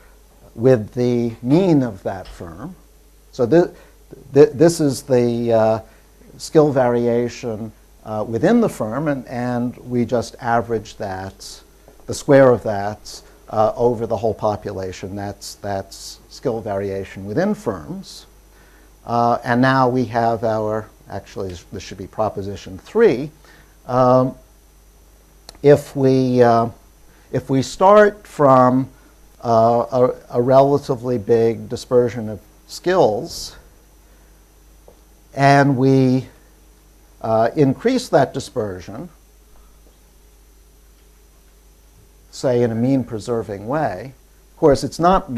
Speaker 1: with the mean of that firm. So this is the skill variation within the firm, and we just average that, the square of that, over the whole population. That's skill variation within firms. And now we have our, actually this should be proposition 3. If we start from a relatively big dispersion of skills, and we increase that dispersion, say in a mean preserving way. Of course, it's not,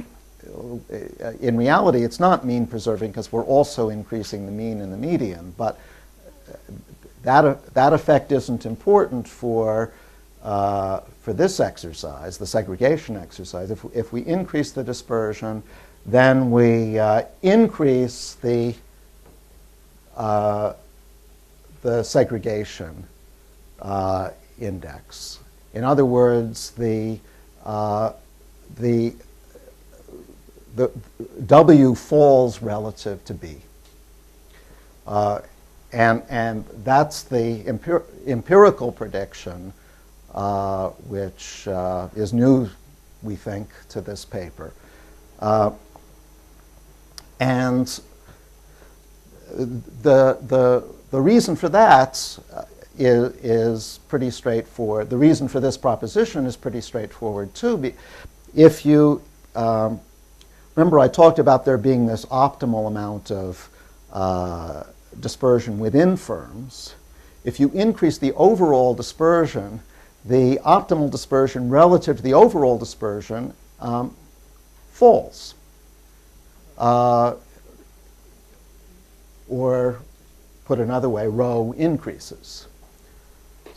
Speaker 1: in reality, it's not mean preserving because we're also increasing the mean and the median, but that effect isn't important for this exercise, the segregation exercise. If we increase the dispersion, then we increase the segregation index. In other words, the W falls relative to B. And that's the empirical prediction, which is new, we think, to this paper. And the reason for that is pretty straightforward. The reason for this proposition is pretty straightforward too. If you remember, I talked about there being this optimal amount of dispersion within firms. If you increase the overall dispersion, the optimal dispersion relative to the overall dispersion falls. Or put another way, rho increases.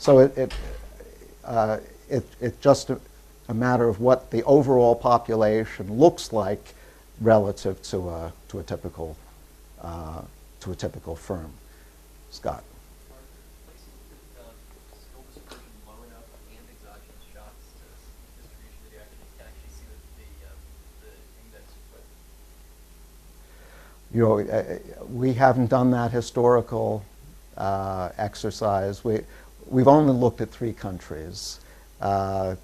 Speaker 1: So it's just a matter of what the overall population looks like relative to a typical firm. Scott.
Speaker 9: Skill dispersion low enough and exogenous shocks to distribution that you actually see the index flip?
Speaker 1: We haven't done that historical exercise. We've only looked at 3 countries, the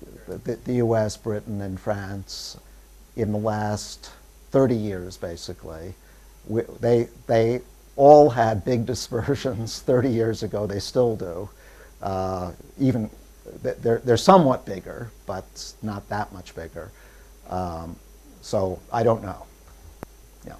Speaker 1: US, Britain, and France, in the last 30 years, basically. They all had big dispersions 30 years ago. They still do. Even they're somewhat bigger, but not that much bigger. So I don't know. Yeah.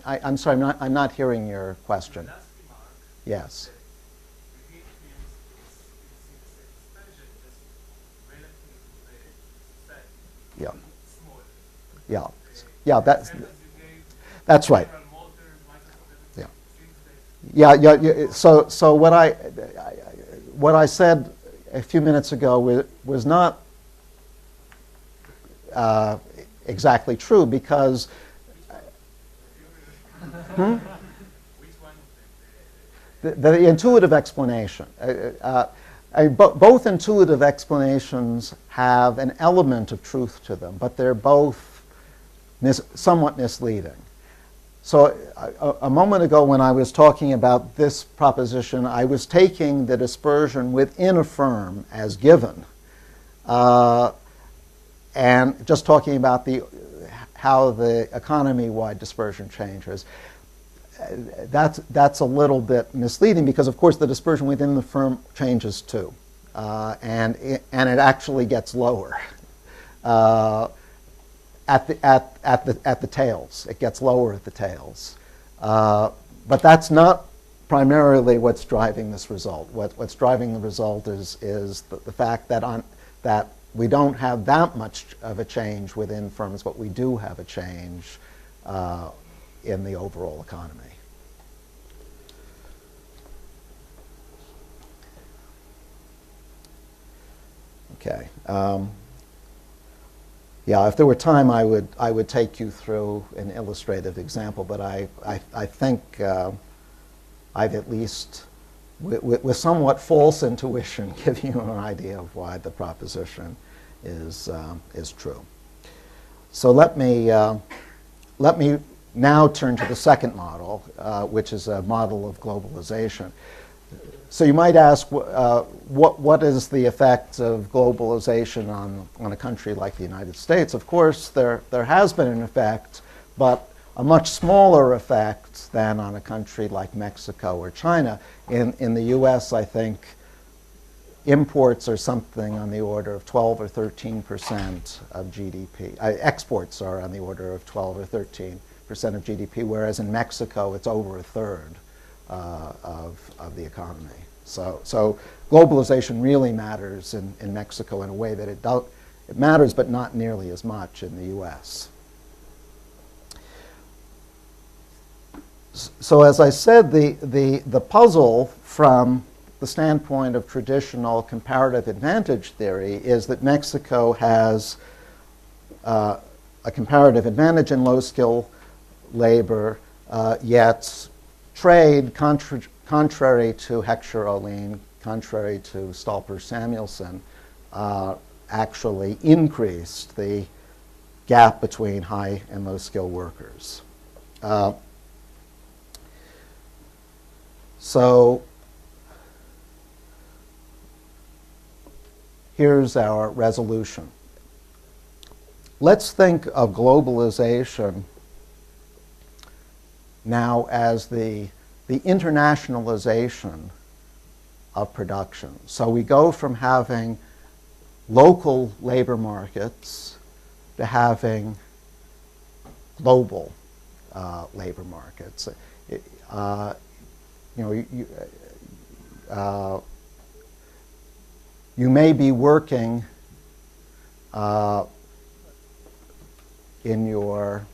Speaker 1: I'm sorry, I'm not hearing your question. Yes. Yeah. Yeah. Yeah. That's right. Yeah. Yeah. So what I said a few minutes ago was not exactly true because. The intuitive explanation. Both intuitive explanations have an element of truth to them, but they're both somewhat misleading. So a moment ago when I was talking about this proposition, I was taking the dispersion within a firm as given, and just talking about how the economy-wide dispersion changes. That's a little bit misleading because, of course, the dispersion within the firm changes too, and it actually gets lower. at the tails. It gets lower at the tails. But that's not primarily what's driving this result. What's driving the result is the fact that we don't have that much of a change within firms, but we do have a change in the overall economy. Okay. Yeah, if there were time, I would take you through an illustrative example, but I think I've at least, with somewhat false intuition, given you an idea of why the proposition is true. So let me now turn to the second model, which is a model of globalization. So you might ask, what is the effect of globalization on a country like the United States? Of course, there has been an effect, but a much smaller effect than on a country like Mexico or China. In the U.S., I think imports are something on the order of 12 or 13% of GDP. Exports are on the order of 12 or 13% of GDP, whereas in Mexico, it's over a third of the economy. So globalization really matters in Mexico in a way that it matters, but not nearly as much in the U.S. So as I said, the puzzle from the standpoint of traditional comparative advantage theory is that Mexico has a comparative advantage in low-skill labor, yet trade, contrary to Heckscher-Ohlin, contrary to Stolper-Samuelson, actually increased the gap between high and low-skill workers. So here's our resolution. Let's think of globalization now as the internationalization of production. So we go from having local labor markets to having global labor markets. You may be working in your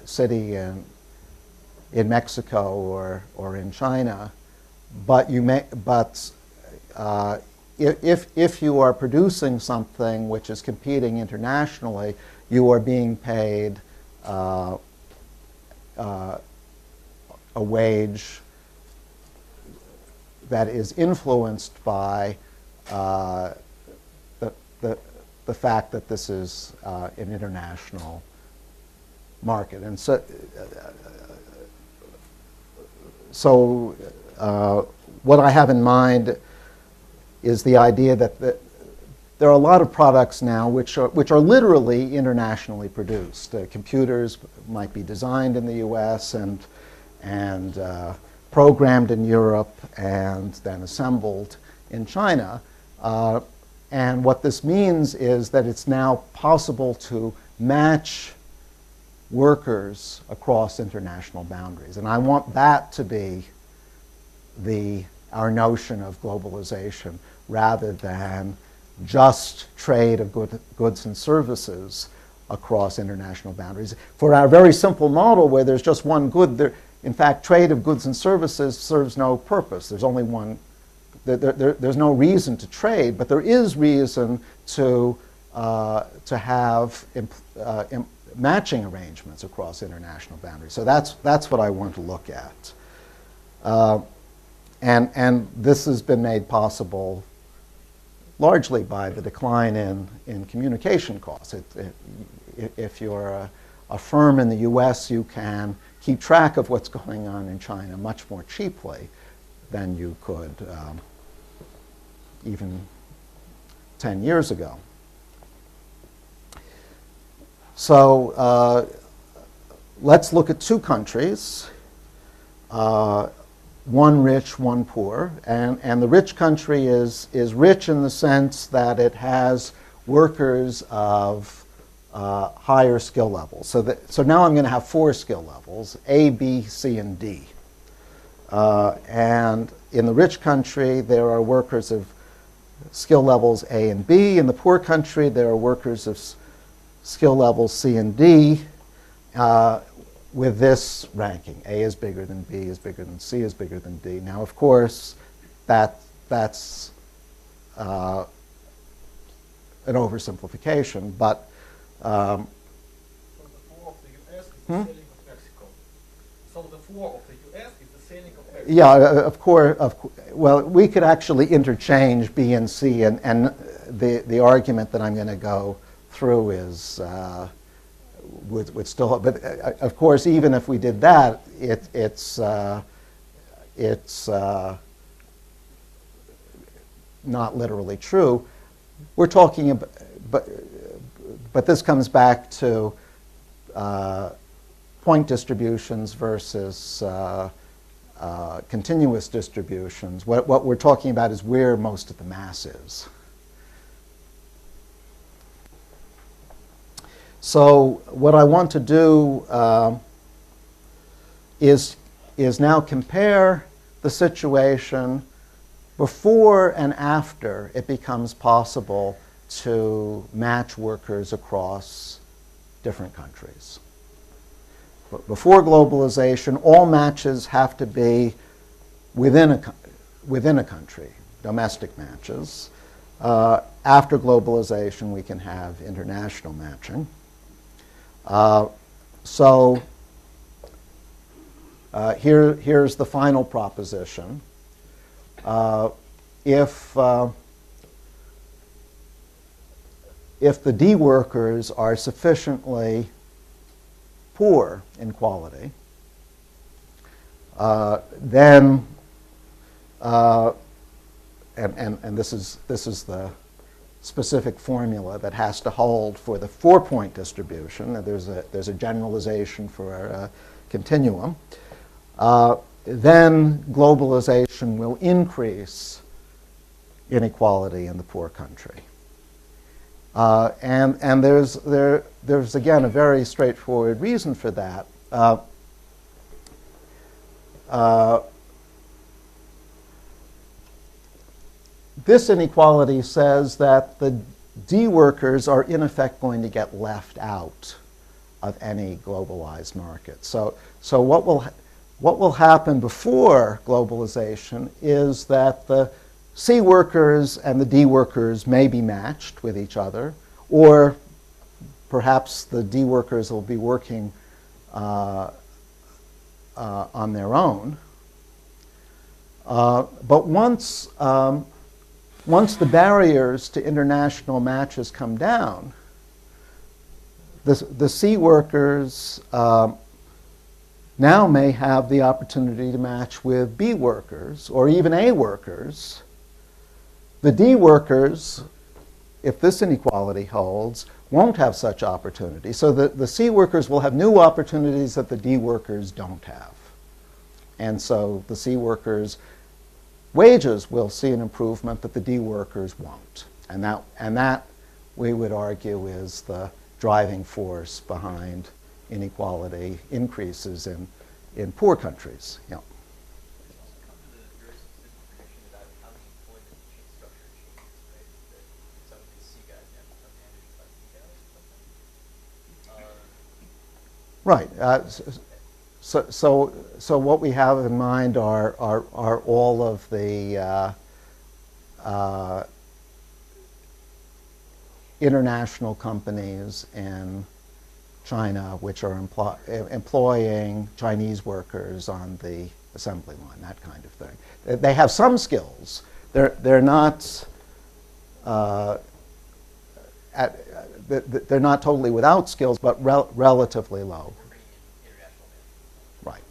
Speaker 1: city in Mexico or in China, but if you are producing something which is competing internationally, you are being paid a wage that is influenced by the fact that this is an international market. And so what I have in mind is the idea that there are a lot of products now which are literally internationally produced. Computers might be designed in the U.S. and programmed in Europe and then assembled in China. And what this means is that it's now possible to match workers across international boundaries. And I want that to be our notion of globalization rather than just trade of goods and services across international boundaries. For our very simple model where there's just one good, in fact, trade of goods and services serves no purpose. There's only one. There's no reason to trade, but there is reason to have matching arrangements across international boundaries. So that's what I want to look at. And this has been made possible largely by the decline in communication costs. If you're a firm in the US, you can keep track of what's going on in China much more cheaply than you could even 10 years ago. So let's look at two countries, one rich, one poor. And the rich country is rich in the sense that it has workers of higher skill levels. So now I'm going to have 4 skill levels, A, B, C, and D. And in the rich country, there are workers of skill levels A and B. In the poor country, there are workers of skill levels C and D with this ranking. A is bigger than B, is bigger than C, is bigger than D. Now, of course, that's an oversimplification, but
Speaker 2: So the 4 of the US is the ceiling of Mexico. So the 4 of the US is the ceiling of Mexico.
Speaker 1: yeah, of course. Well, we could actually interchange B and C, and the argument that I'm going to go through is would still. But of course, even if we did that, it's not literally true. We're talking about, but this comes back to point distributions versus continuous distributions. What we're talking about is where most of the mass is. So what I want to do is now compare the situation before and after it becomes possible to match workers across different countries. But before globalization, all matches have to be within a country, domestic matches. After globalization, we can have international matching. Here's the final proposition. If the D workers are sufficiently poor in quality, then and this is the specific formula that has to hold for the 4-point distribution. There's a generalization for a continuum. Then globalization will increase inequality in the poor country. And there's again a very straightforward reason for that. This inequality says that the D workers are in effect going to get left out of any globalized market. So what will happen before globalization is that the C workers and the D workers may be matched with each other, or perhaps the D workers will be working on their own. But once the barriers to international matches come down, the C workers now may have the opportunity to match with B workers or even A workers. The D workers, if this inequality holds, won't have such opportunity. So the C workers will have new opportunities that the D workers don't have. And so the C workers' wages will see an improvement that the D workers won't. And that we would argue is the driving force behind inequality increases in poor countries. Yeah.
Speaker 9: Come to the very specific prediction about how the employment structure changes, right? That some of these C guys now become managed by D guys or something.
Speaker 1: Right. So what we have in mind are all of the international companies in China which are employing Chinese workers on the assembly line, that kind of thing. They have some skills. They're not they're not totally without skills, but relatively low.
Speaker 9: International management.
Speaker 1: Right.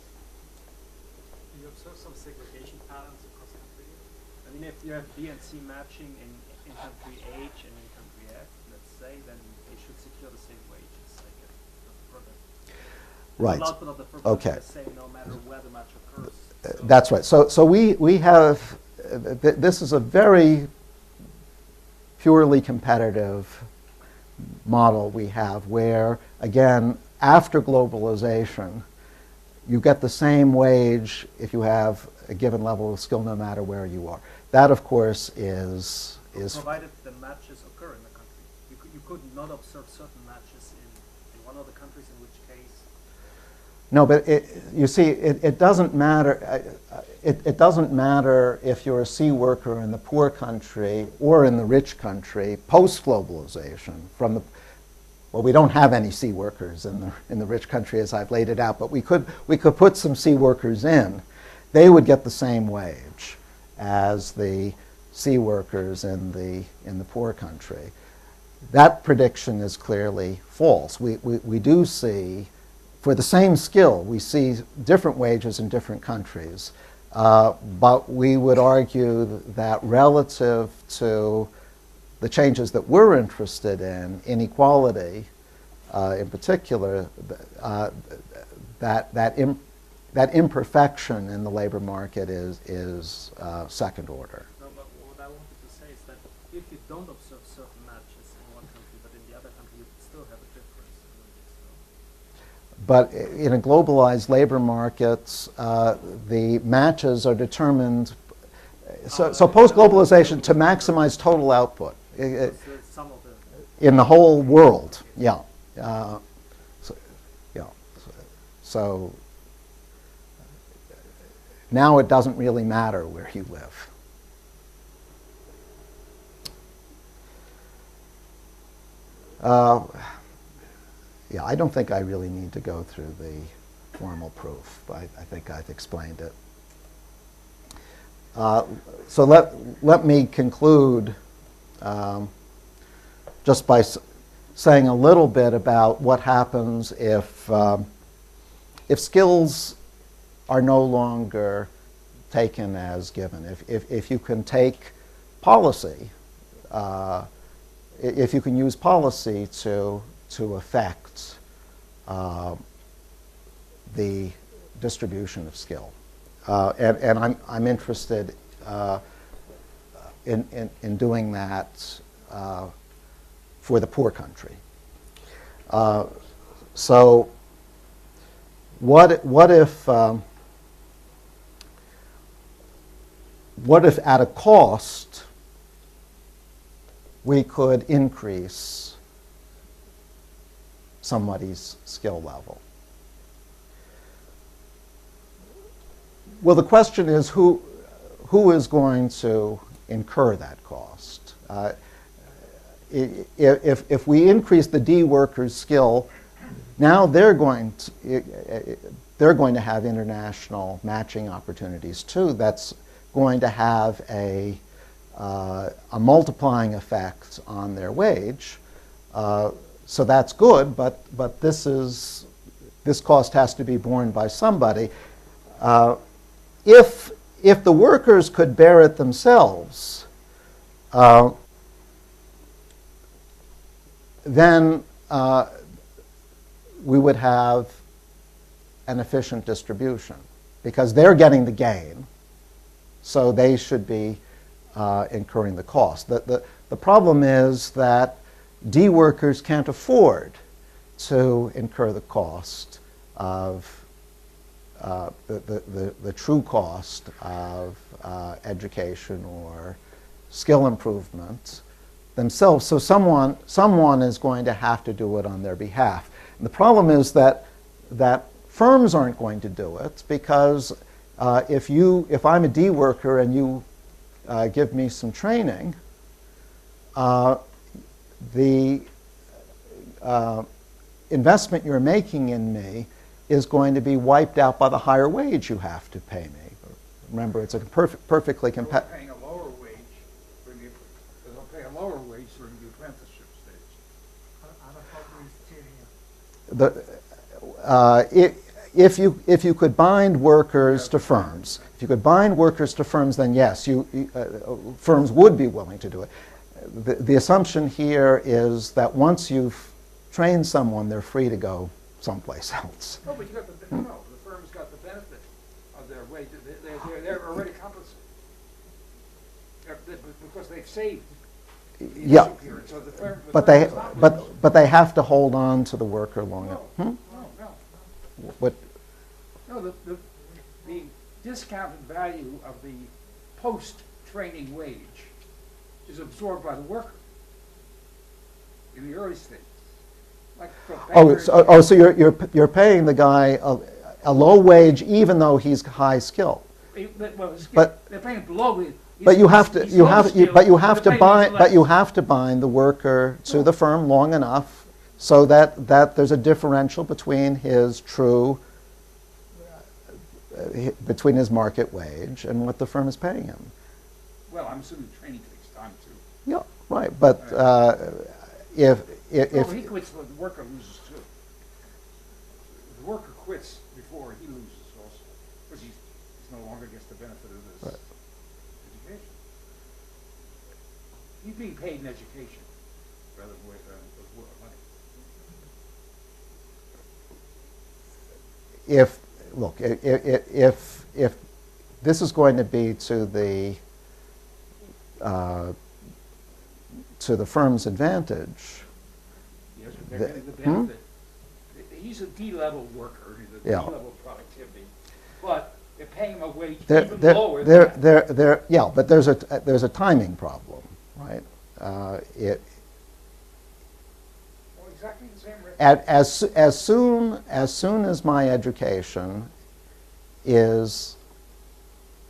Speaker 10: Do you observe some segregation patterns across countries? I mean, if you have B and C matching in country H and in country F, let's say, then they should secure the same wages, like the product.
Speaker 1: Right.
Speaker 10: The output of the product
Speaker 1: Okay.
Speaker 10: is the same no matter where the match occurs.
Speaker 1: That's right. So we have this is a very purely competitive model we have where, again, after globalization, you get the same wage if you have a given level of skill no matter where you are. That, of course, is
Speaker 10: provided the matches occur in the country. You could not observe certain matches in one of the countries, in which case.
Speaker 1: No, but you see, it doesn't matter. It doesn't matter if you're a C worker in the poor country or in the rich country post-globalization. Well, we don't have any C workers in the rich country as I've laid it out, but we could put some C workers in. They would get the same wage as the C workers in the poor country. That prediction is clearly false. We do see, for the same skill, we see different wages in different countries. But we would argue that relative to the changes that we're interested in, inequality in particular, that imperfection in the labor market is second order.
Speaker 10: No, but what I wanted to say is that if you don't observe certain matches in one country, but in the other country you still have a difference.
Speaker 1: But in a globalized labor market, the matches are determined. So post-globalization, to maximize total output
Speaker 10: Some of the
Speaker 1: in the whole world, yeah. So now it doesn't really matter where you live. Yeah, I don't think I really need to go through the formal proof. I think I've explained it. So let me conclude just by saying a little bit about what happens if skills are no longer taken as given. If you can take policy, if you can use policy to affect the distribution of skill, and I'm interested in doing that for the poor country. So what if at a cost we could increase somebody's skill level? Well, the question is who is going to incur that cost? If we increase the D workers' skill, now they're going to have international matching opportunities too. That's going to have a multiplying effect on their wage. So that's good, but this cost has to be borne by somebody. If the workers could bear it themselves, then we would have an efficient distribution because they're getting the gain, so they should be incurring the cost. The problem is that D workers can't afford to incur the cost of the true cost of education or skill improvement themselves. So someone is going to have to do it on their behalf. And the problem is that firms aren't going to do it because if I'm a D worker and you give me some training, the investment you're making in me is going to be wiped out by the higher wage you have to pay me. Remember, it's a perfectly competitive.
Speaker 11: Paying a lower wage during the apprenticeship stage.
Speaker 1: If you could bind workers to firms, then yes, firms would be willing to do it. The assumption here is that once you've trained someone, they're free to go someplace else.
Speaker 11: No, but the firm's got the benefit of their wage. They're already compensated because they've saved
Speaker 1: Yeah,
Speaker 11: disappear. So the firm, the
Speaker 1: but
Speaker 11: firm
Speaker 1: they,
Speaker 11: is not
Speaker 1: but they have to hold on to the worker long enough.
Speaker 11: no, no.
Speaker 1: What,
Speaker 11: No, the discounted value of the post-training wage is absorbed by the worker in the early stages. Like for
Speaker 1: so you're paying the guy a low wage even though he's high skilled. But-
Speaker 11: they're paying below it.
Speaker 1: But you have to,
Speaker 11: He's low skilled,
Speaker 1: but you have to
Speaker 11: they're paying
Speaker 1: bind, but you
Speaker 11: less.
Speaker 1: have to bind the worker to the firm long enough so that there's a differential between his true, between his market wage and what the firm is paying him.
Speaker 11: Well, I'm assuming training takes time too.
Speaker 1: Yeah, right. But if
Speaker 11: Well, he quits, the worker loses too. The worker quits before he loses also, because he's no longer gets the benefit of this
Speaker 1: Right.
Speaker 11: education. He's being paid in education rather than money.
Speaker 1: if look, if this is going to be to the firm's advantage,
Speaker 11: Yes, but they're
Speaker 1: The-
Speaker 11: getting the benefit. He's a D-level worker, he's a
Speaker 1: Yeah.
Speaker 11: D-level productivity, but they're paying him a wage
Speaker 1: There,
Speaker 11: even
Speaker 1: there,
Speaker 11: lower
Speaker 1: there,
Speaker 11: than
Speaker 1: there, there, yeah, but there's a timing problem, right? It
Speaker 11: Well, exactly the same rate.
Speaker 1: as soon as my education is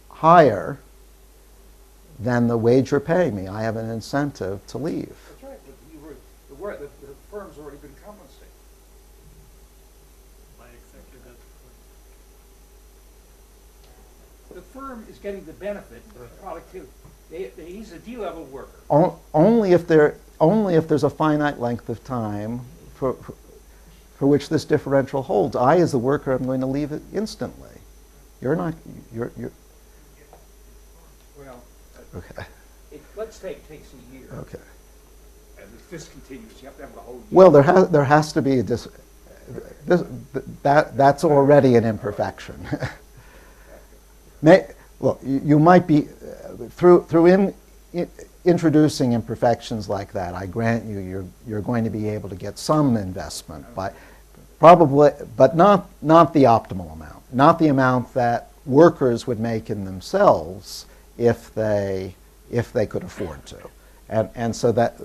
Speaker 1: higher than the wage you're paying me, I have an incentive to leave.
Speaker 11: That's right, but the firm's already been compensated.
Speaker 10: By exactly that point.
Speaker 11: The firm is getting the benefit of productivity. He's a D-level worker.
Speaker 1: Only if there's a finite length of time for which this differential holds. I, as the worker, am going to leave it instantly. You're not. You're.
Speaker 11: Well,
Speaker 1: Okay.
Speaker 11: let's say it takes a year.
Speaker 1: Okay.
Speaker 11: And if this continues, you have to have the whole year.
Speaker 1: Well, there has to be that's already an imperfection. Well, you might be through introducing imperfections like that. I grant you're going to be able to get some investment, but probably, but not the optimal amount, not the amount that workers would make in themselves if they could afford to. And so that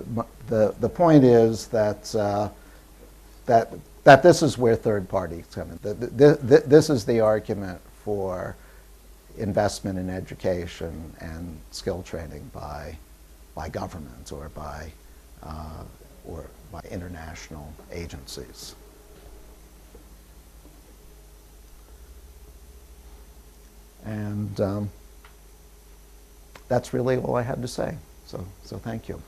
Speaker 1: the point is that this is where third parties come in. This is the argument for investment in education and skill training by government or by international agencies. And that's really all I had to say. So thank you.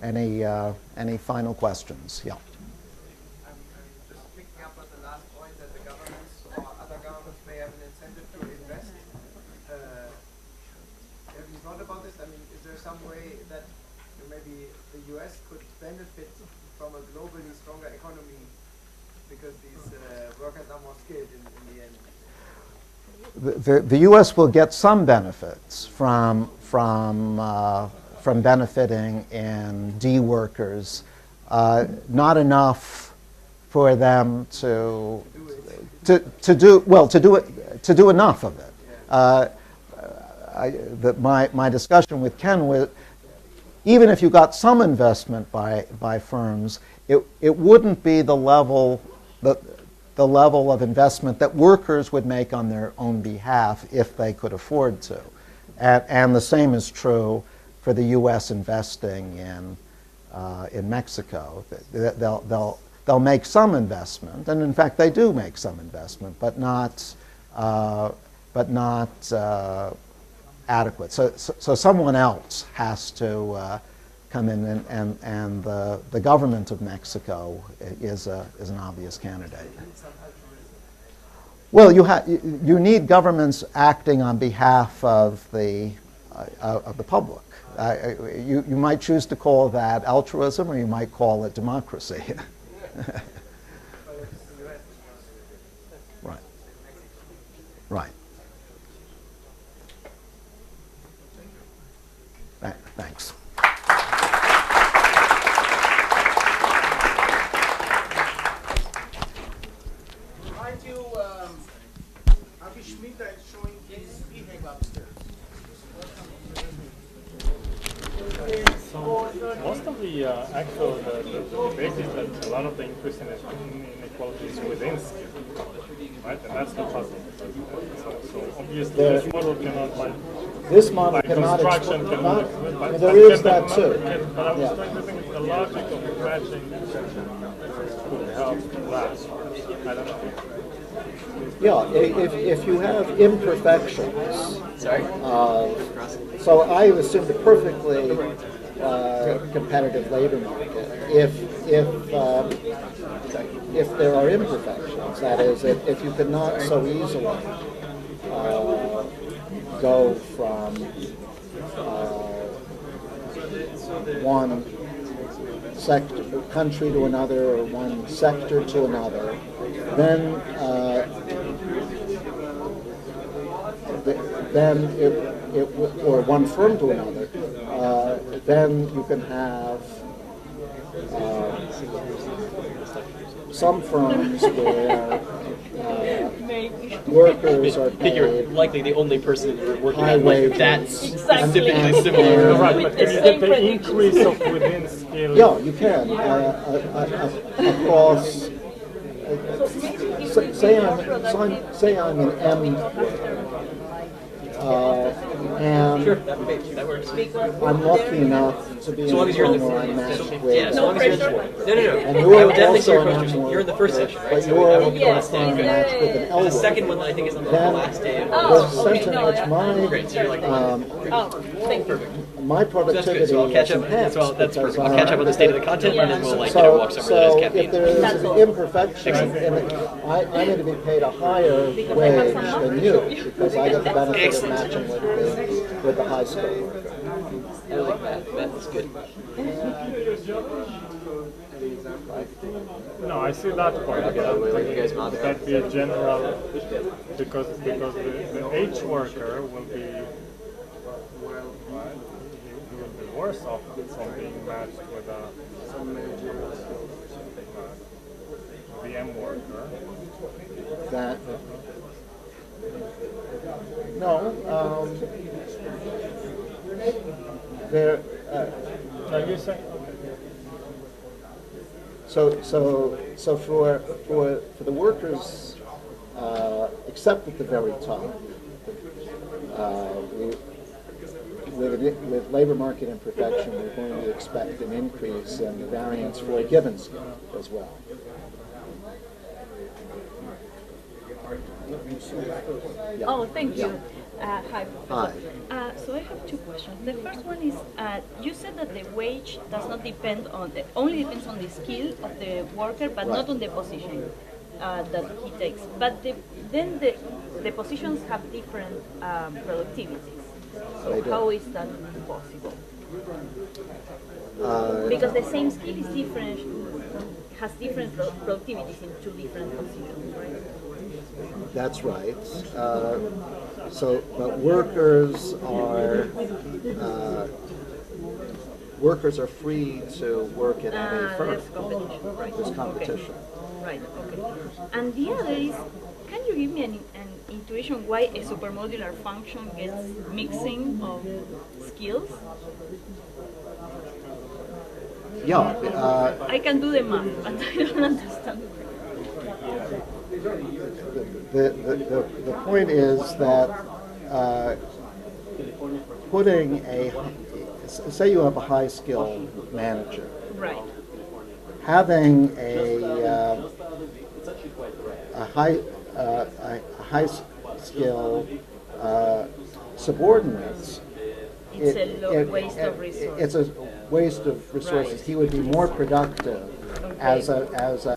Speaker 1: Any final questions? Yeah.
Speaker 3: Just picking up on the last point that the governments or other governments may have an incentive to invest. Have you thought about this? I mean, is there some way that maybe the US could benefit from a globally stronger economy because these workers are more skilled in the end?
Speaker 1: The U.S. will get some benefits from benefiting in D workers, not enough for them to do enough of it. My discussion with Ken was, even if you got some investment by firms, it wouldn't be the level of investment that workers would make on their own behalf if they could afford to. And the same is true for the U.S. investing in Mexico. They'll make some investment, and in fact they do make some investment, but not adequate. So someone else has to come in, and the government of Mexico is an obvious candidate. Well, you need governments acting on behalf of the public. You might choose to call that altruism, or you might call it democracy. Right. Right. Thanks.
Speaker 3: Aren't you, Avi Schmita is showing his meeting upstairs.
Speaker 12: So most of the actual the debate is that a lot of the increase in inequality is within skill, right? And that's the puzzle. So obviously this model cannot
Speaker 1: This model
Speaker 12: like
Speaker 1: cannot
Speaker 12: construction
Speaker 1: explain.
Speaker 12: cannot. But
Speaker 1: There is that too.
Speaker 12: But I was
Speaker 1: Yeah.
Speaker 12: trying to think if the logic of matching could help that. I don't know.
Speaker 1: Yeah, if you have imperfections.
Speaker 9: Sorry?
Speaker 1: So I assume the perfectly competitive labor market. If there are imperfections, that is, if you could not so easily go from one country to another or one sector to another, then or one firm to another, then you can have some firms where workers are
Speaker 9: I think you're
Speaker 1: paid
Speaker 9: likely the only person working
Speaker 1: high
Speaker 9: on like
Speaker 1: wages.
Speaker 9: that's
Speaker 7: Exactly.
Speaker 9: specifically similar.
Speaker 12: Right,
Speaker 7: With
Speaker 12: but
Speaker 7: the
Speaker 12: can you
Speaker 7: same
Speaker 12: get the increase of within skill?
Speaker 1: Yeah, you can. Across, say I'm an M, and
Speaker 9: That works.
Speaker 1: I'm lucky enough to be in
Speaker 9: So long
Speaker 1: a
Speaker 9: as you're in
Speaker 1: firm
Speaker 9: the
Speaker 1: where I'm matched
Speaker 9: yeah,
Speaker 1: with.
Speaker 9: as long as you're in the no.
Speaker 1: And
Speaker 9: I
Speaker 1: you're
Speaker 9: will definitely see
Speaker 1: also
Speaker 9: your
Speaker 1: an
Speaker 9: question.
Speaker 1: M
Speaker 9: You're in the first session, right?
Speaker 1: but
Speaker 9: So
Speaker 1: you're
Speaker 9: I won't be the
Speaker 1: in a
Speaker 9: last day.
Speaker 1: firm matched with an L.
Speaker 9: The second one I think is on the
Speaker 1: Then
Speaker 9: last day.
Speaker 1: the
Speaker 7: Oh, okay,
Speaker 1: sense in
Speaker 7: no,
Speaker 1: which
Speaker 9: Great, so you're like
Speaker 7: Oh, thank you.
Speaker 1: my
Speaker 9: that's
Speaker 1: productivity
Speaker 9: good. So I'll catch
Speaker 1: is
Speaker 9: up.
Speaker 1: enhanced
Speaker 9: So that's
Speaker 1: because
Speaker 9: perfect. I'll catch up on the state of the content, and then we'll like walk somewhere that has
Speaker 1: so
Speaker 9: caffeine.
Speaker 1: if there is
Speaker 7: That's
Speaker 1: an
Speaker 7: all.
Speaker 1: imperfection, I'm going to be paid a higher wage than you because I get the benefit of matching with the high school worker.
Speaker 9: I like that. Math is good.
Speaker 12: No, I see that point.
Speaker 9: Okay, I'll let you guys mount it.
Speaker 12: That the general, because the H worker will be he will be worse off from being matched with the M worker.
Speaker 1: That no, there.
Speaker 12: Now you say
Speaker 1: So for the workers, except at the very top, with labor market imperfection, we're going to expect an increase in the variance for a given skill as well. Yeah.
Speaker 13: Oh, thank you.
Speaker 1: Yeah.
Speaker 13: Hi.
Speaker 1: Hi.
Speaker 13: So I have two questions. The first one is, you said that the wage does not depend on only depends on the skill of the worker, but not on the position that he takes. But then the positions have different productivities. So
Speaker 1: They do.
Speaker 13: how is that possible? Because the same skill is different, has different productivities in two different positions, right?
Speaker 1: That's right. But workers are free to work in any firm.
Speaker 13: There's competition, right?
Speaker 1: There's competition.
Speaker 13: Okay. Right. Okay. And the other is, can you give me an intuition why a supermodular function gets mixing of skills?
Speaker 1: Yeah.
Speaker 13: I can do the math, but I don't understand.
Speaker 1: The point is that putting say you have a high skill manager,
Speaker 13: Right.
Speaker 1: having a high skill subordinates.
Speaker 13: It's a waste of resources.
Speaker 1: It's a waste of resources.
Speaker 13: Right.
Speaker 1: He would be more productive as a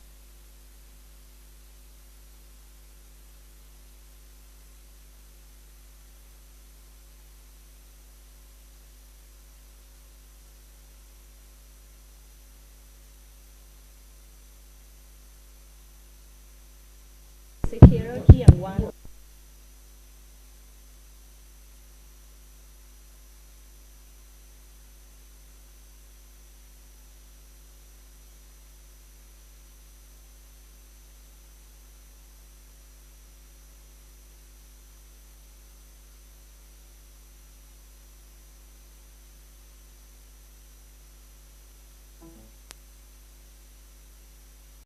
Speaker 13: It's a hierarchy and one